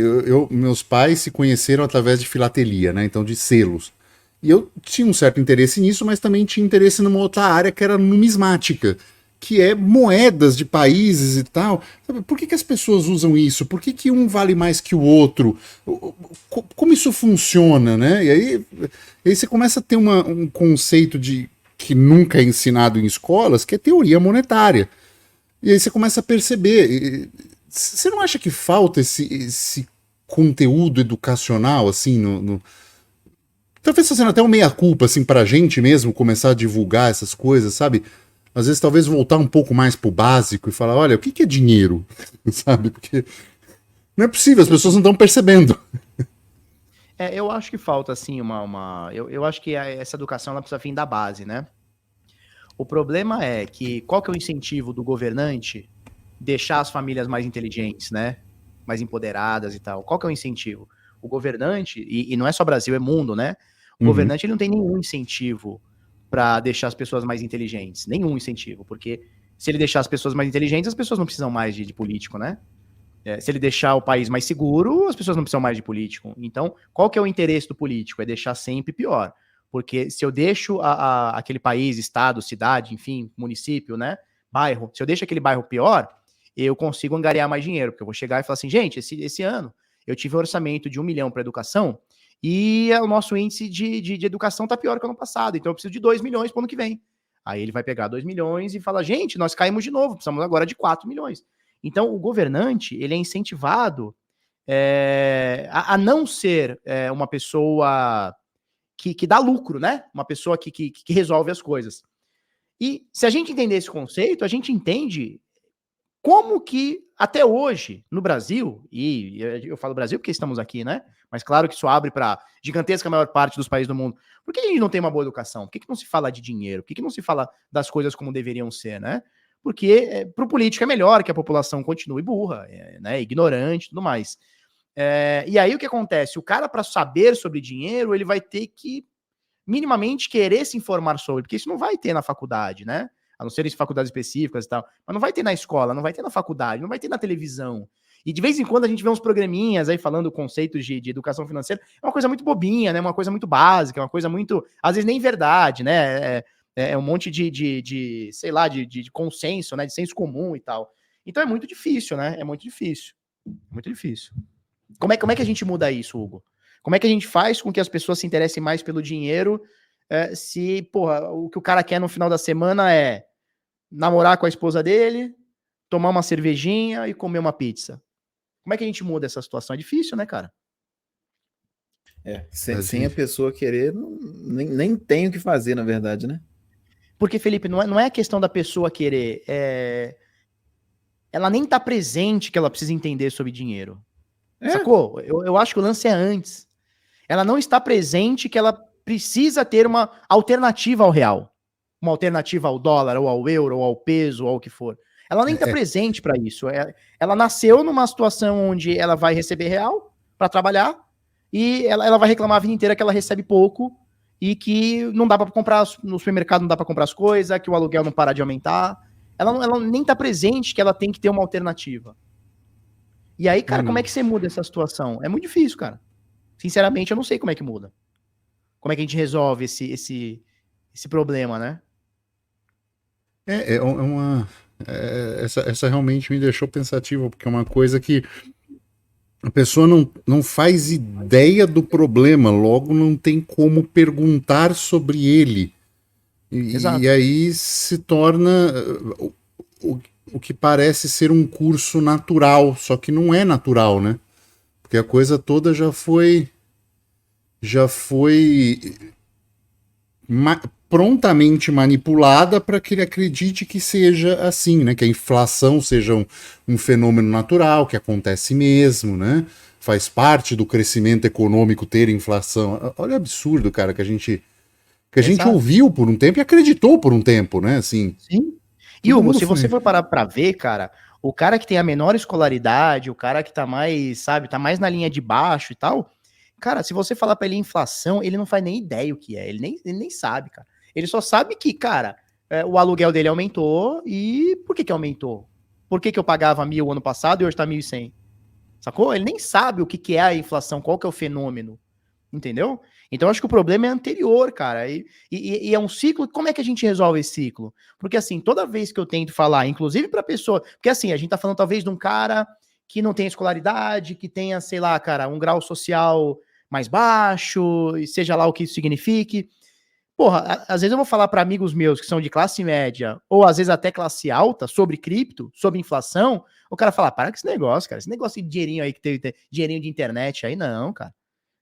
[SPEAKER 1] meus pais se conheceram através de filatelia, né? Então de selos. E eu tinha um certo interesse nisso, mas também tinha interesse numa outra área que era numismática, que é moedas de países e tal. Por que as pessoas usam isso? Por que um vale mais que o outro? Como isso funciona, né? E aí você começa a ter um conceito de que nunca é ensinado em escolas, que é teoria monetária. E aí você começa a perceber. Você não acha que falta esse conteúdo educacional, assim, talvez fazendo até um meia-culpa, assim, pra gente mesmo começar a divulgar essas coisas, sabe? Às vezes, talvez voltar um pouco mais pro básico e falar, olha, o que é dinheiro? Sabe? Porque não é possível, as pessoas não estão percebendo.
[SPEAKER 2] Eu acho que falta, assim, eu acho que essa educação ela precisa vir da base, né? O problema é que qual que é o incentivo do governante deixar as famílias mais inteligentes, né? Mais empoderadas e tal. Qual que é o incentivo? O governante, e não é só Brasil, é mundo, né? O governante ele não tem nenhum incentivo para deixar as pessoas mais inteligentes. Nenhum incentivo, porque se ele deixar as pessoas mais inteligentes, as pessoas não precisam mais de político, né? Se ele deixar o país mais seguro, as pessoas não precisam mais de político. Então, qual que é o interesse do político? É deixar sempre pior. Porque se eu deixo aquele país, estado, cidade, enfim, município, né, bairro, se eu deixo aquele bairro pior, eu consigo angariar mais dinheiro, porque eu vou chegar e falar assim, gente, esse ano eu tive um orçamento de 1 milhão para educação e o nosso índice de educação está pior que o ano passado, então eu preciso de 2 milhões para o ano que vem. Aí ele vai pegar 2 milhões e fala, gente, nós caímos de novo, precisamos agora de 4 milhões. Então o governante, ele é incentivado a não ser uma pessoa que dá lucro, né? Uma pessoa que resolve as coisas. E se a gente entender esse conceito, a gente entende como que até hoje, no Brasil, e eu falo Brasil porque estamos aqui, né? Mas claro que isso abre para gigantesca maior parte dos países do mundo. Por que a gente não tem uma boa educação? Por que não se fala de dinheiro? Por que não se fala das coisas como deveriam ser, né? Porque para o político é melhor que a população continue burra, né? Ignorante e tudo mais. E aí o que acontece? O cara, para saber sobre dinheiro, ele vai ter que minimamente querer se informar sobre, porque isso não vai ter na faculdade, né? A não ser em faculdades específicas e tal. Mas não vai ter na escola, não vai ter na faculdade, não vai ter na televisão. E de vez em quando a gente vê uns programinhas aí falando conceitos de educação financeira. É uma coisa muito bobinha, né? Uma coisa muito básica, uma coisa muito, às vezes nem verdade, né? É um monte sei lá, de consenso, né? De senso comum e tal. Então é muito difícil, né? É muito difícil. Muito difícil. Como é que a gente muda isso, Hugo? Como é que a gente faz com que as pessoas se interessem mais pelo dinheiro se, porra, o que o cara quer no final da semana é namorar com a esposa dele, tomar uma cervejinha e comer uma pizza? Como é que a gente muda essa situação? É difícil, né, cara?
[SPEAKER 3] Sem a pessoa querer, nem tem o que fazer, na verdade, né?
[SPEAKER 2] Porque, Felipe, não é a questão da pessoa querer, ela nem tá presente que ela precisa entender sobre dinheiro. Sacou? Eu acho que o lance é antes. Ela não está presente que ela precisa ter uma alternativa ao real. Uma alternativa ao dólar, ou ao euro, ou ao peso, ou ao que for. Ela nem está presente para isso. Ela nasceu numa situação onde ela vai receber real para trabalhar e ela vai reclamar a vida inteira que ela recebe pouco e que não dá para comprar, no supermercado não dá para comprar as coisas, que o aluguel não para de aumentar. Ela nem está presente que ela tem que ter uma alternativa. E aí, cara, como é que você muda essa situação? É muito difícil, cara. Sinceramente, eu não sei como é que muda. Como é que a gente resolve esse problema, né?
[SPEAKER 1] Essa realmente me deixou pensativo, porque é uma coisa que a pessoa não faz ideia do problema, logo não tem como perguntar sobre ele. E aí se torna o que parece ser um curso natural, só que não é natural, né? Porque a coisa toda já foi prontamente manipulada para que ele acredite que seja assim, né? Que a inflação seja um fenômeno natural, que acontece mesmo, né? Faz parte do crescimento econômico ter inflação. Olha o absurdo, cara, que a gente ouviu por um tempo e acreditou por um tempo, né? Assim.
[SPEAKER 2] Sim. E Hugo, se você for parar pra ver, cara, o cara que tem a menor escolaridade, o cara que tá mais, sabe, tá mais na linha de baixo e tal, cara, se você falar pra ele inflação, ele não faz nem ideia o que é, ele nem sabe, cara. Ele só sabe que, cara, o aluguel dele aumentou e por que aumentou? Por que eu pagava 1.000 ano passado e hoje tá 1.100? Sacou? Ele nem sabe o que é a inflação, qual que é o fenômeno, entendeu? Então, eu acho que o problema é anterior, cara. E é um ciclo. Como é que a gente resolve esse ciclo? Porque, assim, toda vez que eu tento falar, inclusive pra pessoa. Porque, assim, a gente tá falando talvez de um cara que não tem escolaridade, que tenha, sei lá, cara, um grau social mais baixo, e seja lá o que isso signifique. Porra, às vezes eu vou falar para amigos meus que são de classe média, ou às vezes até classe alta, sobre cripto, sobre inflação, o cara fala, para com esse negócio, cara, esse negócio de dinheirinho aí, que tem dinheirinho de internet aí, não, cara.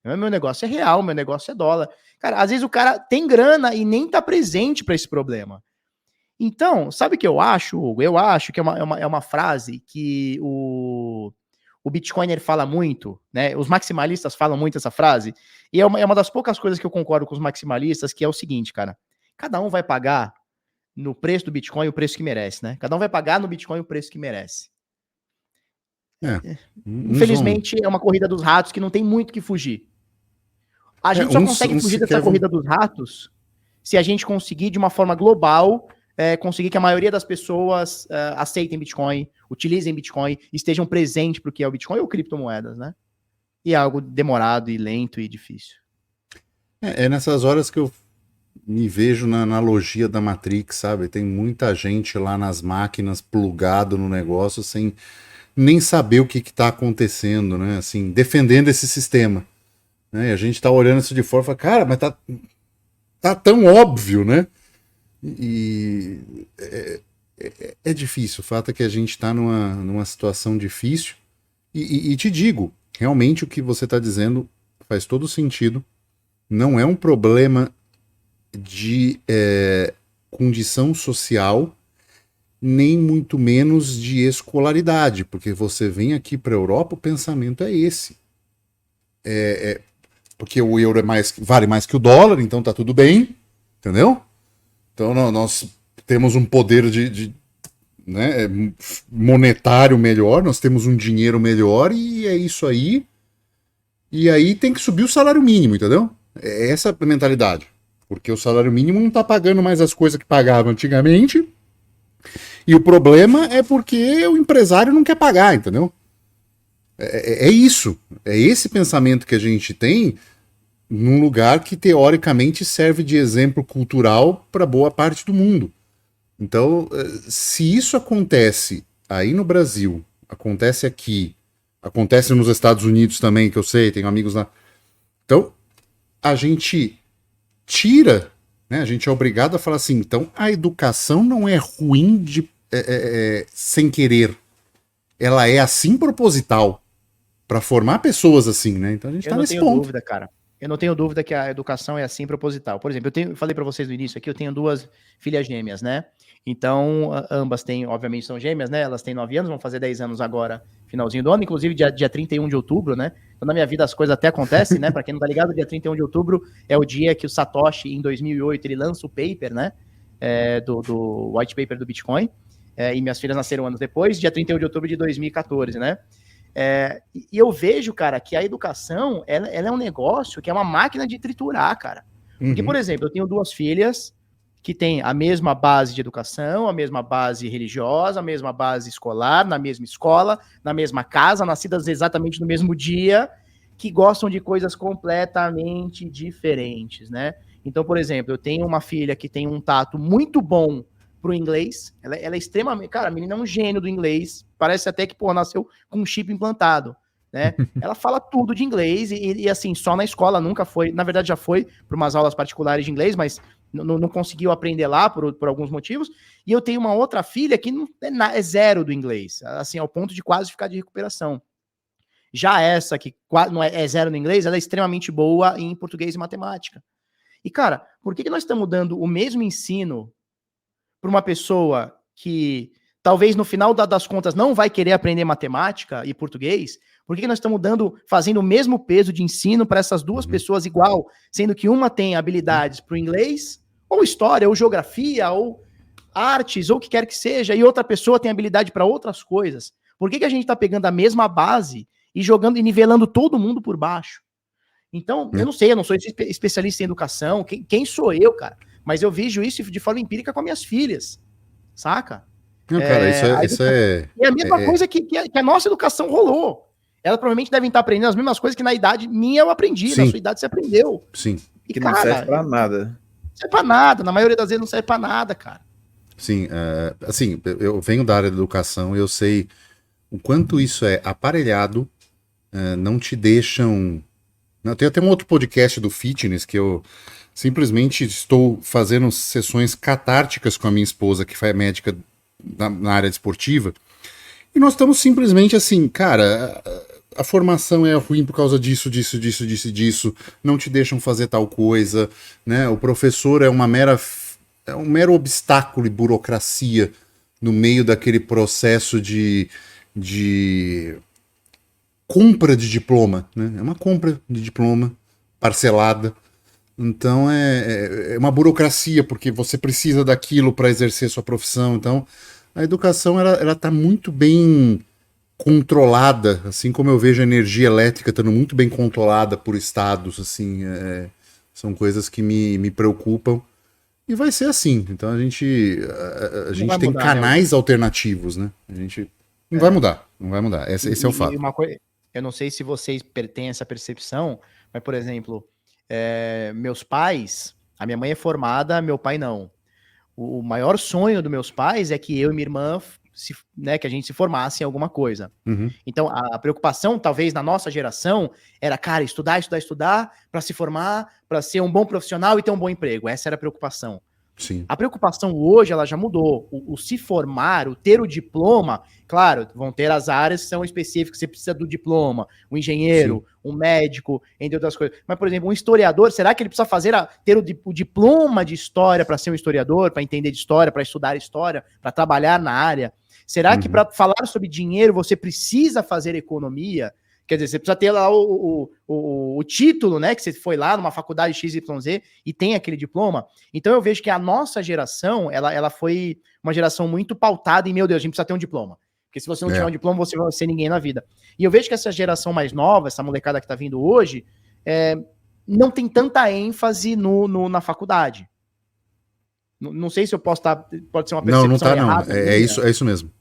[SPEAKER 2] Meu negócio é real, meu negócio é dólar. Cara, às vezes o cara tem grana e nem tá presente para esse problema. Então, sabe o que eu acho, Hugo? Eu acho que é uma frase que o Bitcoiner fala muito, né? Os maximalistas falam muito essa frase, e é uma das poucas coisas que eu concordo com os maximalistas, que é o seguinte, cara. Cada um vai pagar no preço do Bitcoin o preço que merece, né? Cada um vai pagar no Bitcoin o preço que merece. Infelizmente, é uma corrida dos ratos que não tem muito que fugir. A gente só consegue fugir dessa corrida dos ratos se a gente conseguir, de uma forma global, conseguir que a maioria das pessoas aceitem Bitcoin, utilizem Bitcoin, estejam presentes para o que é o Bitcoin ou criptomoedas, né? E é algo demorado e lento e difícil.
[SPEAKER 1] É nessas horas que eu me vejo na analogia da Matrix, sabe? Tem muita gente lá nas máquinas plugado no negócio sem nem saber o que está acontecendo, né? Assim, defendendo esse sistema. Né? E a gente tá olhando isso de fora e fala, cara, mas tá tão óbvio, né? E é difícil. O fato é que a gente está numa situação difícil. E te digo, realmente o que você está dizendo faz todo sentido. Não é um problema de condição social, nem muito menos de escolaridade, porque você vem aqui para a Europa, o pensamento é esse. Porque o euro vale mais que o dólar, então tá tudo bem, entendeu? Então nós temos um poder né, monetário melhor, nós temos um dinheiro melhor e é isso aí. E aí tem que subir o salário mínimo, entendeu? É essa a mentalidade. Porque o salário mínimo não tá pagando mais as coisas que pagava antigamente. E o problema é porque o empresário não quer pagar, entendeu? É isso. É esse pensamento que a gente tem num lugar que teoricamente serve de exemplo cultural para boa parte do mundo. Então, se isso acontece aí no Brasil, acontece aqui, acontece nos Estados Unidos também, que eu sei, tenho amigos lá. Então, a gente tira, né, a gente é obrigado a falar assim, então a educação não é ruim sem querer. Ela é assim proposital para formar pessoas assim, né? Então a gente tá nesse ponto.
[SPEAKER 2] Eu não tenho dúvida, cara. Eu não tenho dúvida que a educação é assim proposital. Por exemplo, eu falei para vocês no início aqui, eu tenho 2 filhas gêmeas, né? Então, ambas têm, obviamente, são gêmeas, né? Elas têm 9 anos, vão fazer 10 anos agora, finalzinho do ano, inclusive dia 31 de outubro, né? Então, na minha vida as coisas até acontecem, né? Para quem não tá ligado, dia 31 de outubro é o dia que o Satoshi, em 2008, ele lança o paper, né? Do white paper do Bitcoin. E minhas filhas nasceram anos depois, dia 31 de outubro de 2014, né? E eu vejo, cara, que a educação, ela é um negócio que é uma máquina de triturar, cara. Porque, por exemplo, eu tenho 2 filhas que têm a mesma base de educação, a mesma base religiosa, a mesma base escolar, na mesma escola, na mesma casa, nascidas exatamente no mesmo dia, que gostam de coisas completamente diferentes, né? Então, por exemplo, eu tenho uma filha que tem um tato muito bom pro inglês, ela é extremamente... Cara, a menina é um gênio do inglês, parece até que, nasceu com um chip implantado, né? Ela fala tudo de inglês e, assim, só na escola, nunca foi... Na verdade, já foi para umas aulas particulares de inglês, mas não conseguiu aprender lá por alguns motivos. E eu tenho uma outra filha que é 0 do inglês, assim, ao ponto de quase ficar de recuperação. Já essa, que não é 0 no inglês, ela é extremamente boa em português e matemática. E, cara, por que nós estamos dando o mesmo ensino para uma pessoa que talvez no final das contas não vai querer aprender matemática e português? Por que nós estamos fazendo o mesmo peso de ensino para essas 2 pessoas igual, sendo que uma tem habilidades para o inglês, ou história, ou geografia, ou artes, ou o que quer que seja, e outra pessoa tem habilidade para outras coisas? Por que a gente está pegando a mesma base e jogando e nivelando todo mundo por baixo? Então, eu não sei, eu não sou especialista em educação, quem sou eu, cara? Mas eu vejo isso de forma empírica com as minhas filhas, saca?
[SPEAKER 1] Não, cara, isso é...
[SPEAKER 2] É a mesma coisa que a nossa educação rolou. Elas provavelmente devem estar aprendendo as mesmas coisas que na idade minha eu aprendi,
[SPEAKER 1] Sim.
[SPEAKER 2] Na sua idade você aprendeu.
[SPEAKER 1] Sim.
[SPEAKER 2] E,
[SPEAKER 3] que
[SPEAKER 2] cara,
[SPEAKER 3] não serve pra nada.
[SPEAKER 2] Não serve pra nada, na maioria das vezes não serve pra nada, cara.
[SPEAKER 1] Sim, assim, eu venho da área da educação, eu sei o quanto isso é aparelhado, não te deixam... Tem até um outro podcast do fitness que eu simplesmente estou fazendo sessões catárticas com a minha esposa, que é médica na área esportiva, e nós estamos simplesmente assim, cara, a formação é ruim por causa disso, disso, não te deixam fazer tal coisa, né? O professor é um mero obstáculo e burocracia no meio daquele processo de compra de diploma, né? É uma compra de diploma parcelada. Então é uma burocracia, porque você precisa daquilo para exercer sua profissão. Então a educação ela está muito bem controlada, assim como eu vejo a energia elétrica estando muito bem controlada por estados, assim, são coisas que me preocupam. E vai ser assim. Então a gente tem
[SPEAKER 2] mudar,
[SPEAKER 1] canais alternativos, né? A gente não vai mudar, não vai mudar. Esse é o fato.
[SPEAKER 2] Uma coisa, eu não sei se vocês têm essa percepção, mas, por exemplo, meus pais, a minha mãe é formada, meu pai não. O maior sonho dos meus pais é que eu e minha irmã, né, que a gente se formasse em alguma coisa.
[SPEAKER 1] Uhum.
[SPEAKER 2] Então, a preocupação, talvez, na nossa geração, era, cara, estudar para se formar, para ser um bom profissional e ter um bom emprego. Essa era a preocupação.
[SPEAKER 1] Sim.
[SPEAKER 2] A preocupação hoje, ela já mudou. O se formar, o ter o diploma, claro, vão ter as áreas que são específicas, você precisa do diploma, um engenheiro, um médico, entre outras coisas. Mas, por exemplo, um historiador, será que ele precisa ter o diploma de história para ser um historiador, para entender de história, para estudar história, para trabalhar na área? Será que para falar sobre dinheiro você precisa fazer economia? Quer dizer, você precisa ter lá o título, né? Que você foi lá numa faculdade XYZ e tem aquele diploma. Então eu vejo que a nossa geração, ela foi uma geração muito pautada em, meu Deus, a gente precisa ter um diploma. Porque se você não tiver um diploma, você vai ser ninguém na vida. E eu vejo que essa geração mais nova, essa molecada que tá vindo hoje, não tem tanta ênfase na faculdade. Não sei se eu posso estar. Pode ser uma percepção
[SPEAKER 1] não tá,
[SPEAKER 2] errada.
[SPEAKER 1] não. É isso mesmo.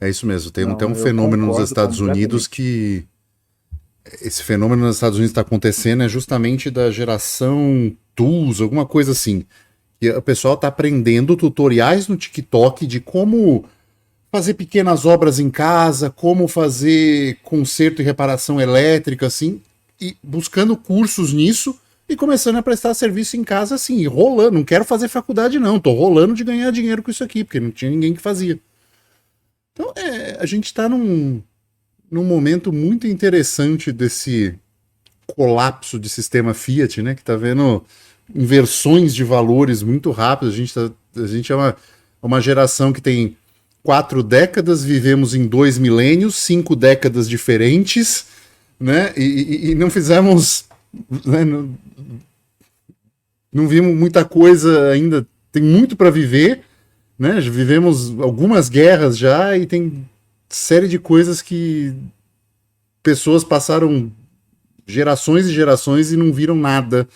[SPEAKER 1] É isso mesmo. Tem um fenômeno nos Estados Unidos que. Esse fenômeno nos Estados Unidos está acontecendo justamente da geração Tools, alguma coisa assim. E o pessoal está aprendendo tutoriais no TikTok de como fazer pequenas obras em casa, como fazer conserto e reparação elétrica, assim, e buscando cursos nisso e começando a prestar serviço em casa, assim, e rolando. Não quero fazer faculdade, não. Tô rolando de ganhar dinheiro com isso aqui, porque não tinha ninguém que fazia. Então, a gente está num momento muito interessante desse colapso de sistema Fiat, né? Que tá vendo inversões de valores muito rápidas. A gente é uma geração que tem 4 décadas, vivemos em 2 milênios, 5 décadas diferentes, né? E não fizemos, né? Não vimos muita coisa ainda. Tem muito para viver, né? Vivemos algumas guerras já e tem série de coisas que pessoas passaram gerações e gerações e não viram nada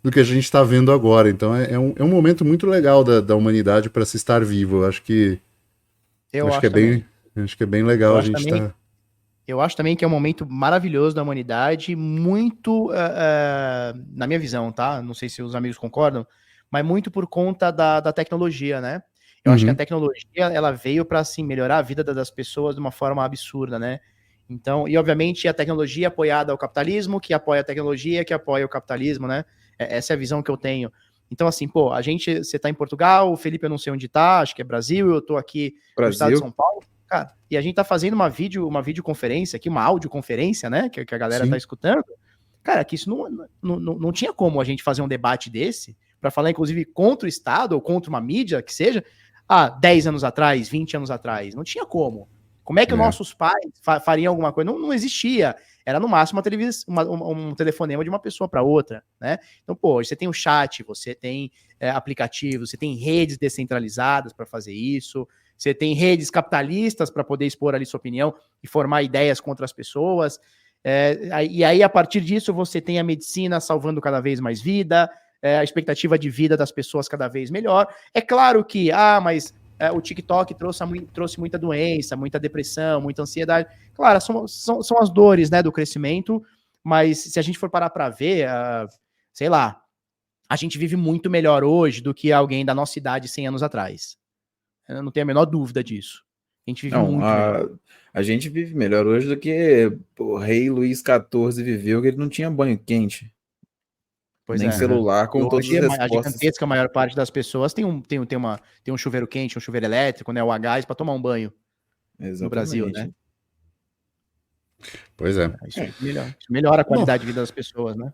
[SPEAKER 1] do que a gente está vendo agora. Então é um momento muito legal da humanidade para se estar vivo. Eu acho que acho que é bem legal a gente estar.
[SPEAKER 2] Eu acho também que é um momento maravilhoso da humanidade, muito, na minha visão, tá? Não sei se os amigos concordam, mas muito por conta da tecnologia, né? Eu acho que a tecnologia, ela veio para, assim, melhorar a vida das pessoas de uma forma absurda, né? Então, e obviamente a tecnologia apoiada ao capitalismo, que apoia a tecnologia, que apoia o capitalismo, né? Essa é a visão que eu tenho. Então, assim, pô, você tá em Portugal, o Felipe eu não sei onde tá, acho que é Brasil, eu tô aqui no estado de São Paulo, cara, e a gente tá fazendo uma videoconferência aqui, uma audioconferência, né, que a galera tá escutando. Cara, que isso não tinha como a gente fazer um debate desse, para falar, inclusive, contra o Estado ou contra uma mídia, que seja, 10 anos atrás, 20 anos atrás. Não tinha como. Como é que nossos pais fariam alguma coisa? Não existia. Era no máximo um telefonema de uma pessoa para outra, né? Então, pô, você tem o chat, você tem aplicativos, você tem redes descentralizadas para fazer isso, você tem redes capitalistas para poder expor ali sua opinião e formar ideias contra as pessoas. E aí, a partir disso, você tem a medicina salvando cada vez mais vida, a expectativa de vida das pessoas cada vez melhor. É claro que, mas o TikTok trouxe muita doença, muita depressão, muita ansiedade. Claro, são as dores, né, do crescimento, mas se a gente for parar para ver, sei lá, a gente vive muito melhor hoje do que alguém da nossa idade 100 anos atrás. Eu não tenho a menor dúvida disso. A gente vive muito melhor.
[SPEAKER 3] A gente vive melhor hoje do que o rei Luís XIV viveu, que ele não tinha banho quente.
[SPEAKER 2] Pois
[SPEAKER 3] nem
[SPEAKER 2] é.
[SPEAKER 3] celular com todas
[SPEAKER 2] Hoje
[SPEAKER 3] as
[SPEAKER 2] a
[SPEAKER 3] respostas.
[SPEAKER 2] gigantesca maior parte das pessoas tem um chuveiro quente, um chuveiro elétrico, né? O a gás para tomar um banho no Brasil, né?
[SPEAKER 3] Exatamente.
[SPEAKER 1] Pois é.
[SPEAKER 2] Isso melhora a
[SPEAKER 1] Bom,
[SPEAKER 2] qualidade de vida das pessoas, né?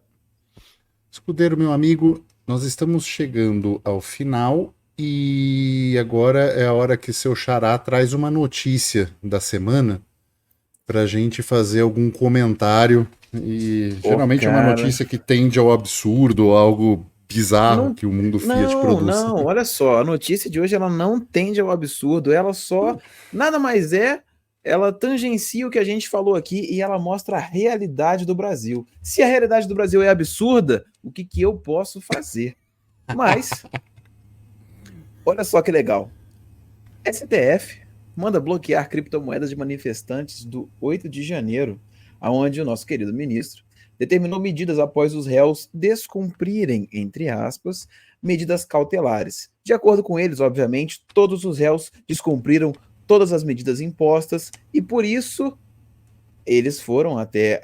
[SPEAKER 1] Escudeiro, meu amigo, nós estamos chegando ao final e agora é a hora que seu xará traz uma notícia da semana pra gente fazer algum comentário e
[SPEAKER 3] Pô,
[SPEAKER 1] geralmente é uma
[SPEAKER 3] cara.
[SPEAKER 1] notícia que tende ao absurdo, algo bizarro que o mundo Fiat produz.
[SPEAKER 3] Não, olha só, a notícia de hoje ela não tende ao absurdo, ela só, nada mais é, ela tangencia o que a gente falou aqui e ela mostra a realidade do Brasil. Se a realidade do Brasil é absurda, o que eu posso fazer? Mas, olha só que legal, STF manda bloquear criptomoedas de manifestantes do 8 de janeiro, aonde o nosso querido ministro determinou medidas após os réus descumprirem, entre aspas, medidas cautelares. De acordo com eles, obviamente, todos os réus descumpriram todas as medidas impostas e por isso eles foram até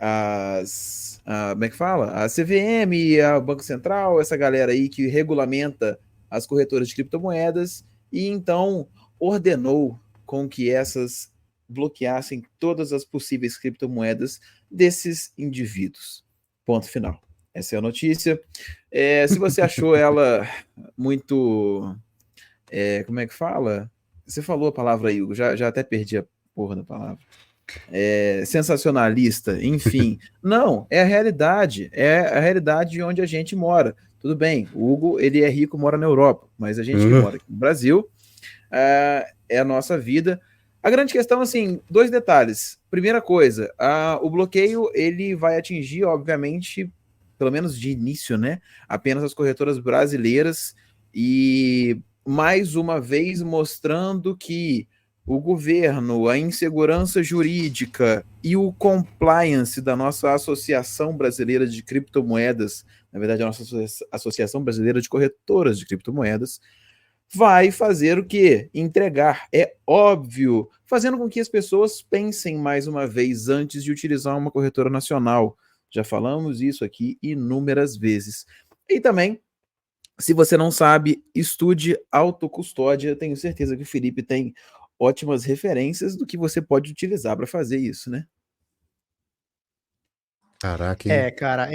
[SPEAKER 3] como é que fala? A CVM, a Banco Central, essa galera aí que regulamenta as corretoras de criptomoedas e então ordenou com que essas bloqueassem todas as possíveis criptomoedas desses indivíduos. Ponto final. Essa é a notícia. Se você achou ela muito... como é que fala? Você falou a palavra aí, Hugo. Já até perdi a porra da palavra. Sensacionalista, enfim. Não, é a realidade. É a realidade de onde a gente mora. Tudo bem, o Hugo, ele é rico, mora na Europa, mas a gente que mora aqui no Brasil, é a nossa vida. A grande questão, assim, 2 detalhes. Primeira coisa, o bloqueio, ele vai atingir, obviamente, pelo menos de início, né, apenas as corretoras brasileiras e, mais uma vez, mostrando que o governo, a insegurança jurídica e o compliance da nossa Associação Brasileira de Criptomoedas, na verdade, a nossa Associação Brasileira de Corretoras de Criptomoedas, vai fazer o quê? Entregar. É óbvio, fazendo com que as pessoas pensem mais uma vez antes de utilizar uma corretora nacional. Já falamos isso aqui inúmeras vezes. E também, se você não sabe, estude autocustódia. Tenho certeza que o Felipe tem ótimas referências do que você pode utilizar para fazer isso, né?
[SPEAKER 1] Caraca, hein?
[SPEAKER 2] Cara,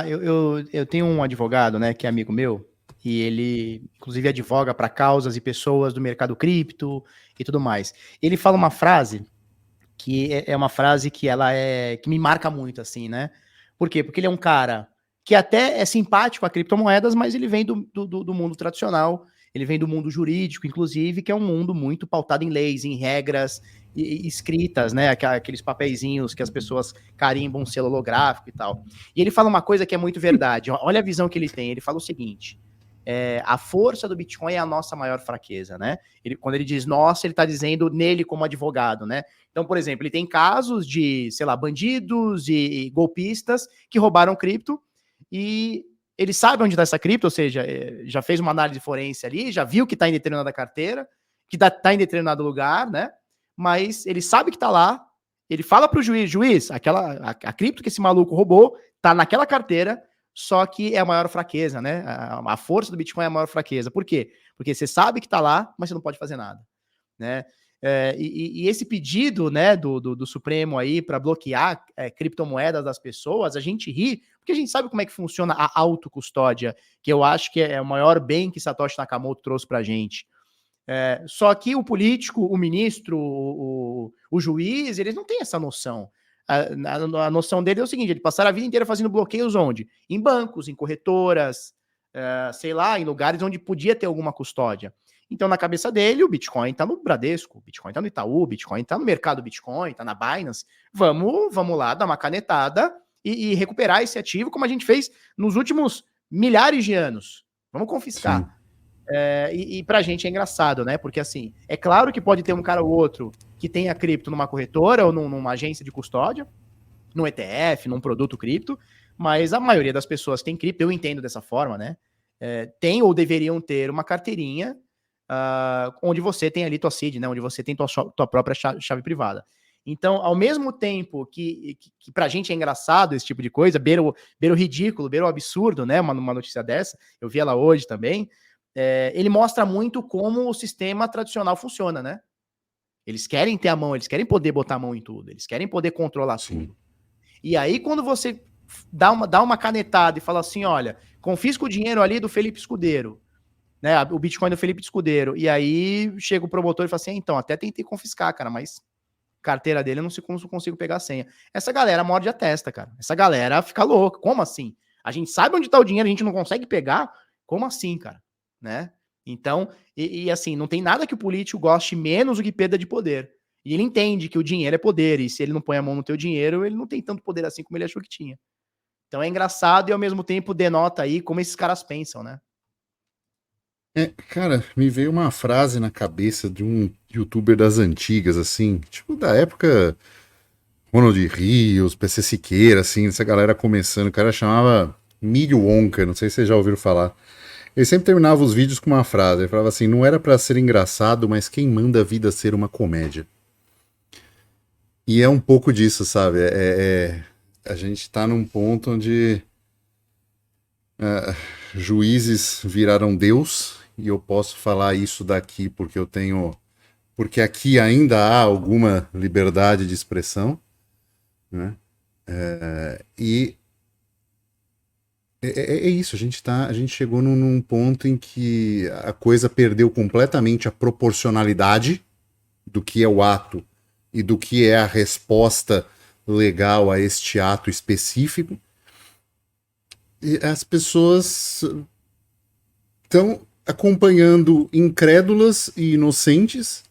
[SPEAKER 2] eu tenho um advogado, né, que é amigo meu, e ele, inclusive, advoga para causas e pessoas do mercado cripto e tudo mais. Ele fala uma frase que é uma frase que que me marca muito, assim, né? Por quê? Porque ele é um cara que até é simpático a criptomoedas, mas ele vem do mundo tradicional, ele vem do mundo jurídico, inclusive, que é um mundo muito pautado em leis, em regras e escritas, né? Aqueles papeizinhos que as pessoas carimbam um selo holográfico e tal. E ele fala uma coisa que é muito verdade. Olha a visão que ele tem. Ele fala o seguinte: a força do Bitcoin é a nossa maior fraqueza, né? Quando ele diz nossa, ele está dizendo nele como advogado, né? Então, por exemplo, ele tem casos de, sei lá, bandidos e golpistas que roubaram cripto e ele sabe onde está essa cripto, ou seja, já fez uma análise forense ali, já viu que está em determinada carteira, que tá em determinado lugar, né? Mas ele sabe que está lá, ele fala para o juiz, a cripto que esse maluco roubou está naquela carteira, só que é a maior fraqueza, né? A força do Bitcoin é a maior fraqueza. Por quê? Porque você sabe que está lá, mas você não pode fazer nada, né? E esse pedido, né, do Supremo aí para bloquear criptomoedas das pessoas, a gente ri, porque a gente sabe como é que funciona a autocustódia, que eu acho que é o maior bem que Satoshi Nakamoto trouxe para a gente. Só que o político, o ministro, o juiz, eles não têm essa noção. A noção dele é o seguinte: ele passaram a vida inteira fazendo bloqueios onde? Em bancos, em corretoras, sei lá, em lugares onde podia ter alguma custódia. Então, na cabeça dele, o Bitcoin está no Bradesco, o Bitcoin está no Itaú, o Bitcoin está no mercado Bitcoin, está na Binance. Vamos lá, dar uma canetada e recuperar esse ativo, como a gente fez nos últimos milhares de anos. Vamos confiscar. E pra gente é engraçado, né? Porque, assim, é claro que pode ter um cara ou outro que tenha cripto numa corretora ou numa agência de custódia, num ETF, num produto cripto, mas a maioria das pessoas tem cripto, eu entendo dessa forma, né? Tem ou deveriam ter uma carteirinha onde você tem ali tua seed, né? Onde você tem tua própria chave privada. Então, ao mesmo tempo que pra gente é engraçado esse tipo de coisa, beira o ridículo, beira o absurdo, né? Uma notícia dessa, eu vi ela hoje também. Ele mostra muito como o sistema tradicional funciona, né? Eles querem ter a mão, eles querem poder botar a mão em tudo, eles querem poder controlar tudo. E aí, quando você dá uma canetada e fala assim, olha, confisca o dinheiro ali do Felipe Escudeiro, né? O Bitcoin do Felipe Escudeiro. E aí chega o promotor e fala assim, então, até tentei confiscar, cara, mas carteira dele eu não consigo pegar a senha. Essa galera morde a testa, cara. Essa galera fica louca. Como assim? A gente sabe onde tá o dinheiro, a gente não consegue pegar? Como assim, cara? Né? Então, assim, não tem nada que o político goste menos do que perda de poder. E ele entende que o dinheiro é poder, e se ele não põe a mão no teu dinheiro, ele não tem tanto poder assim como ele achou que tinha. Então é engraçado e ao mesmo tempo denota aí como esses caras pensam, né?
[SPEAKER 1] Cara, me veio uma frase na cabeça de um youtuber das antigas, assim, tipo da época Ronald Rios, PC Siqueira, assim, essa galera começando. O cara chamava Milho Wonka, não sei se vocês já ouviram falar. Ele sempre terminava os vídeos com uma frase. Ele falava assim: não era pra ser engraçado, mas quem manda a vida ser uma comédia? E é um pouco disso, sabe? A gente tá num ponto onde juízes viraram Deus, e eu posso falar isso daqui porque eu tenho. Porque aqui ainda há alguma liberdade de expressão, né? E é isso, a gente chegou num ponto em que a coisa perdeu completamente a proporcionalidade do que é o ato e do que é a resposta legal a este ato específico. E as pessoas estão acompanhando incrédulas e inocentes,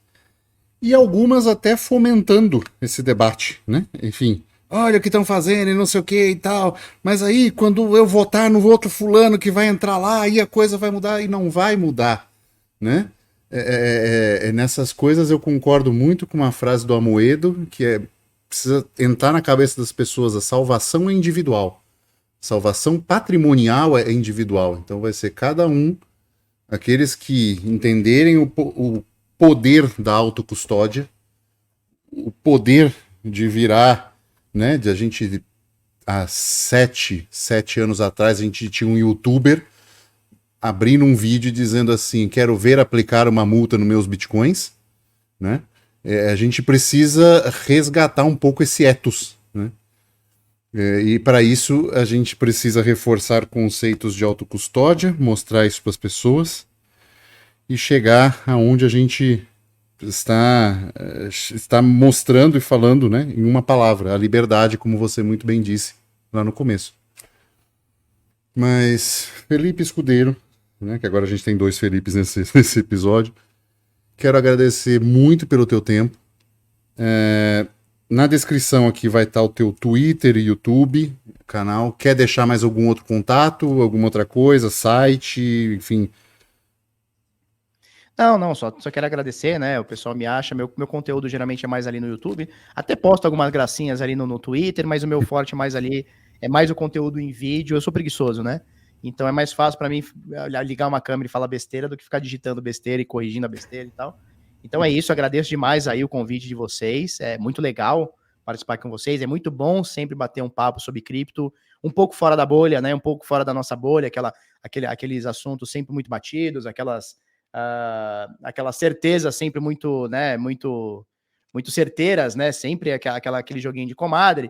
[SPEAKER 1] e algumas até fomentando esse debate, né? Enfim, olha o que estão fazendo e não sei o que e tal, mas aí quando eu votar no outro fulano que vai entrar lá, aí a coisa vai mudar, e não vai mudar, né? Nessas coisas eu concordo muito com uma frase do Amoedo, que precisa entrar na cabeça das pessoas: a salvação é individual, salvação patrimonial é individual, então vai ser cada um, aqueles que entenderem o poder da autocustódia, o poder de virar, né, de a gente, há 7 anos atrás, a gente tinha um youtuber abrindo um vídeo dizendo assim: quero ver aplicar uma multa nos meus bitcoins, né? A gente precisa resgatar um pouco esse ethos, né? E para isso a gente precisa reforçar conceitos de autocustódia, mostrar isso para as pessoas e chegar aonde a gente está mostrando e falando, né, em uma palavra: a liberdade, como você muito bem disse lá no começo. Mas, Felipe Escudeiro, né, que agora a gente tem 2 Felipes nesse episódio, quero agradecer muito pelo teu tempo. Na descrição aqui vai estar o teu Twitter e YouTube, canal. Quer deixar mais algum outro contato, alguma outra coisa, site, enfim?
[SPEAKER 2] Não, só quero agradecer, né? O pessoal me acha, meu conteúdo geralmente é mais ali no YouTube. Até posto algumas gracinhas ali no Twitter, mas o meu forte mais ali é mais o conteúdo em vídeo. Eu sou preguiçoso, né? Então é mais fácil para mim ligar uma câmera e falar besteira do que ficar digitando besteira e corrigindo a besteira e tal. Então é isso, agradeço demais aí o convite de vocês. É muito legal participar com vocês. É muito bom sempre bater um papo sobre cripto, um pouco fora da bolha, né? Um pouco fora da nossa bolha, aqueles assuntos sempre muito batidos, aquela certeza sempre muito, né, muito certeiras, né, sempre aquele joguinho de comadre,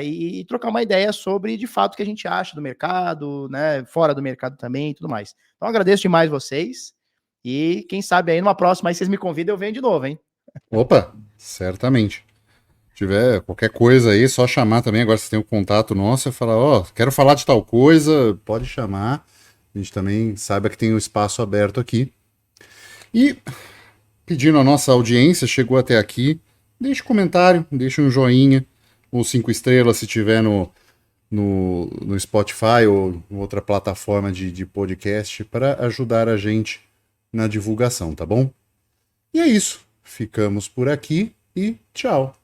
[SPEAKER 2] e trocar uma ideia sobre, de fato, o que a gente acha do mercado, né, fora do mercado também e tudo mais. Então, agradeço demais vocês, e quem sabe aí numa próxima aí vocês me convidam, eu venho de novo, hein?
[SPEAKER 1] Opa, certamente. Se tiver qualquer coisa aí, só chamar também. Agora você tem o contato nosso e falar: ó, quero falar de tal coisa, pode chamar. A gente também saiba que tem um espaço aberto aqui. E pedindo a nossa audiência, chegou até aqui, deixe um comentário, deixe um joinha, ou 5 estrelas se tiver no Spotify ou em outra plataforma de podcast, para ajudar a gente na divulgação, tá bom? E é isso. Ficamos por aqui e tchau.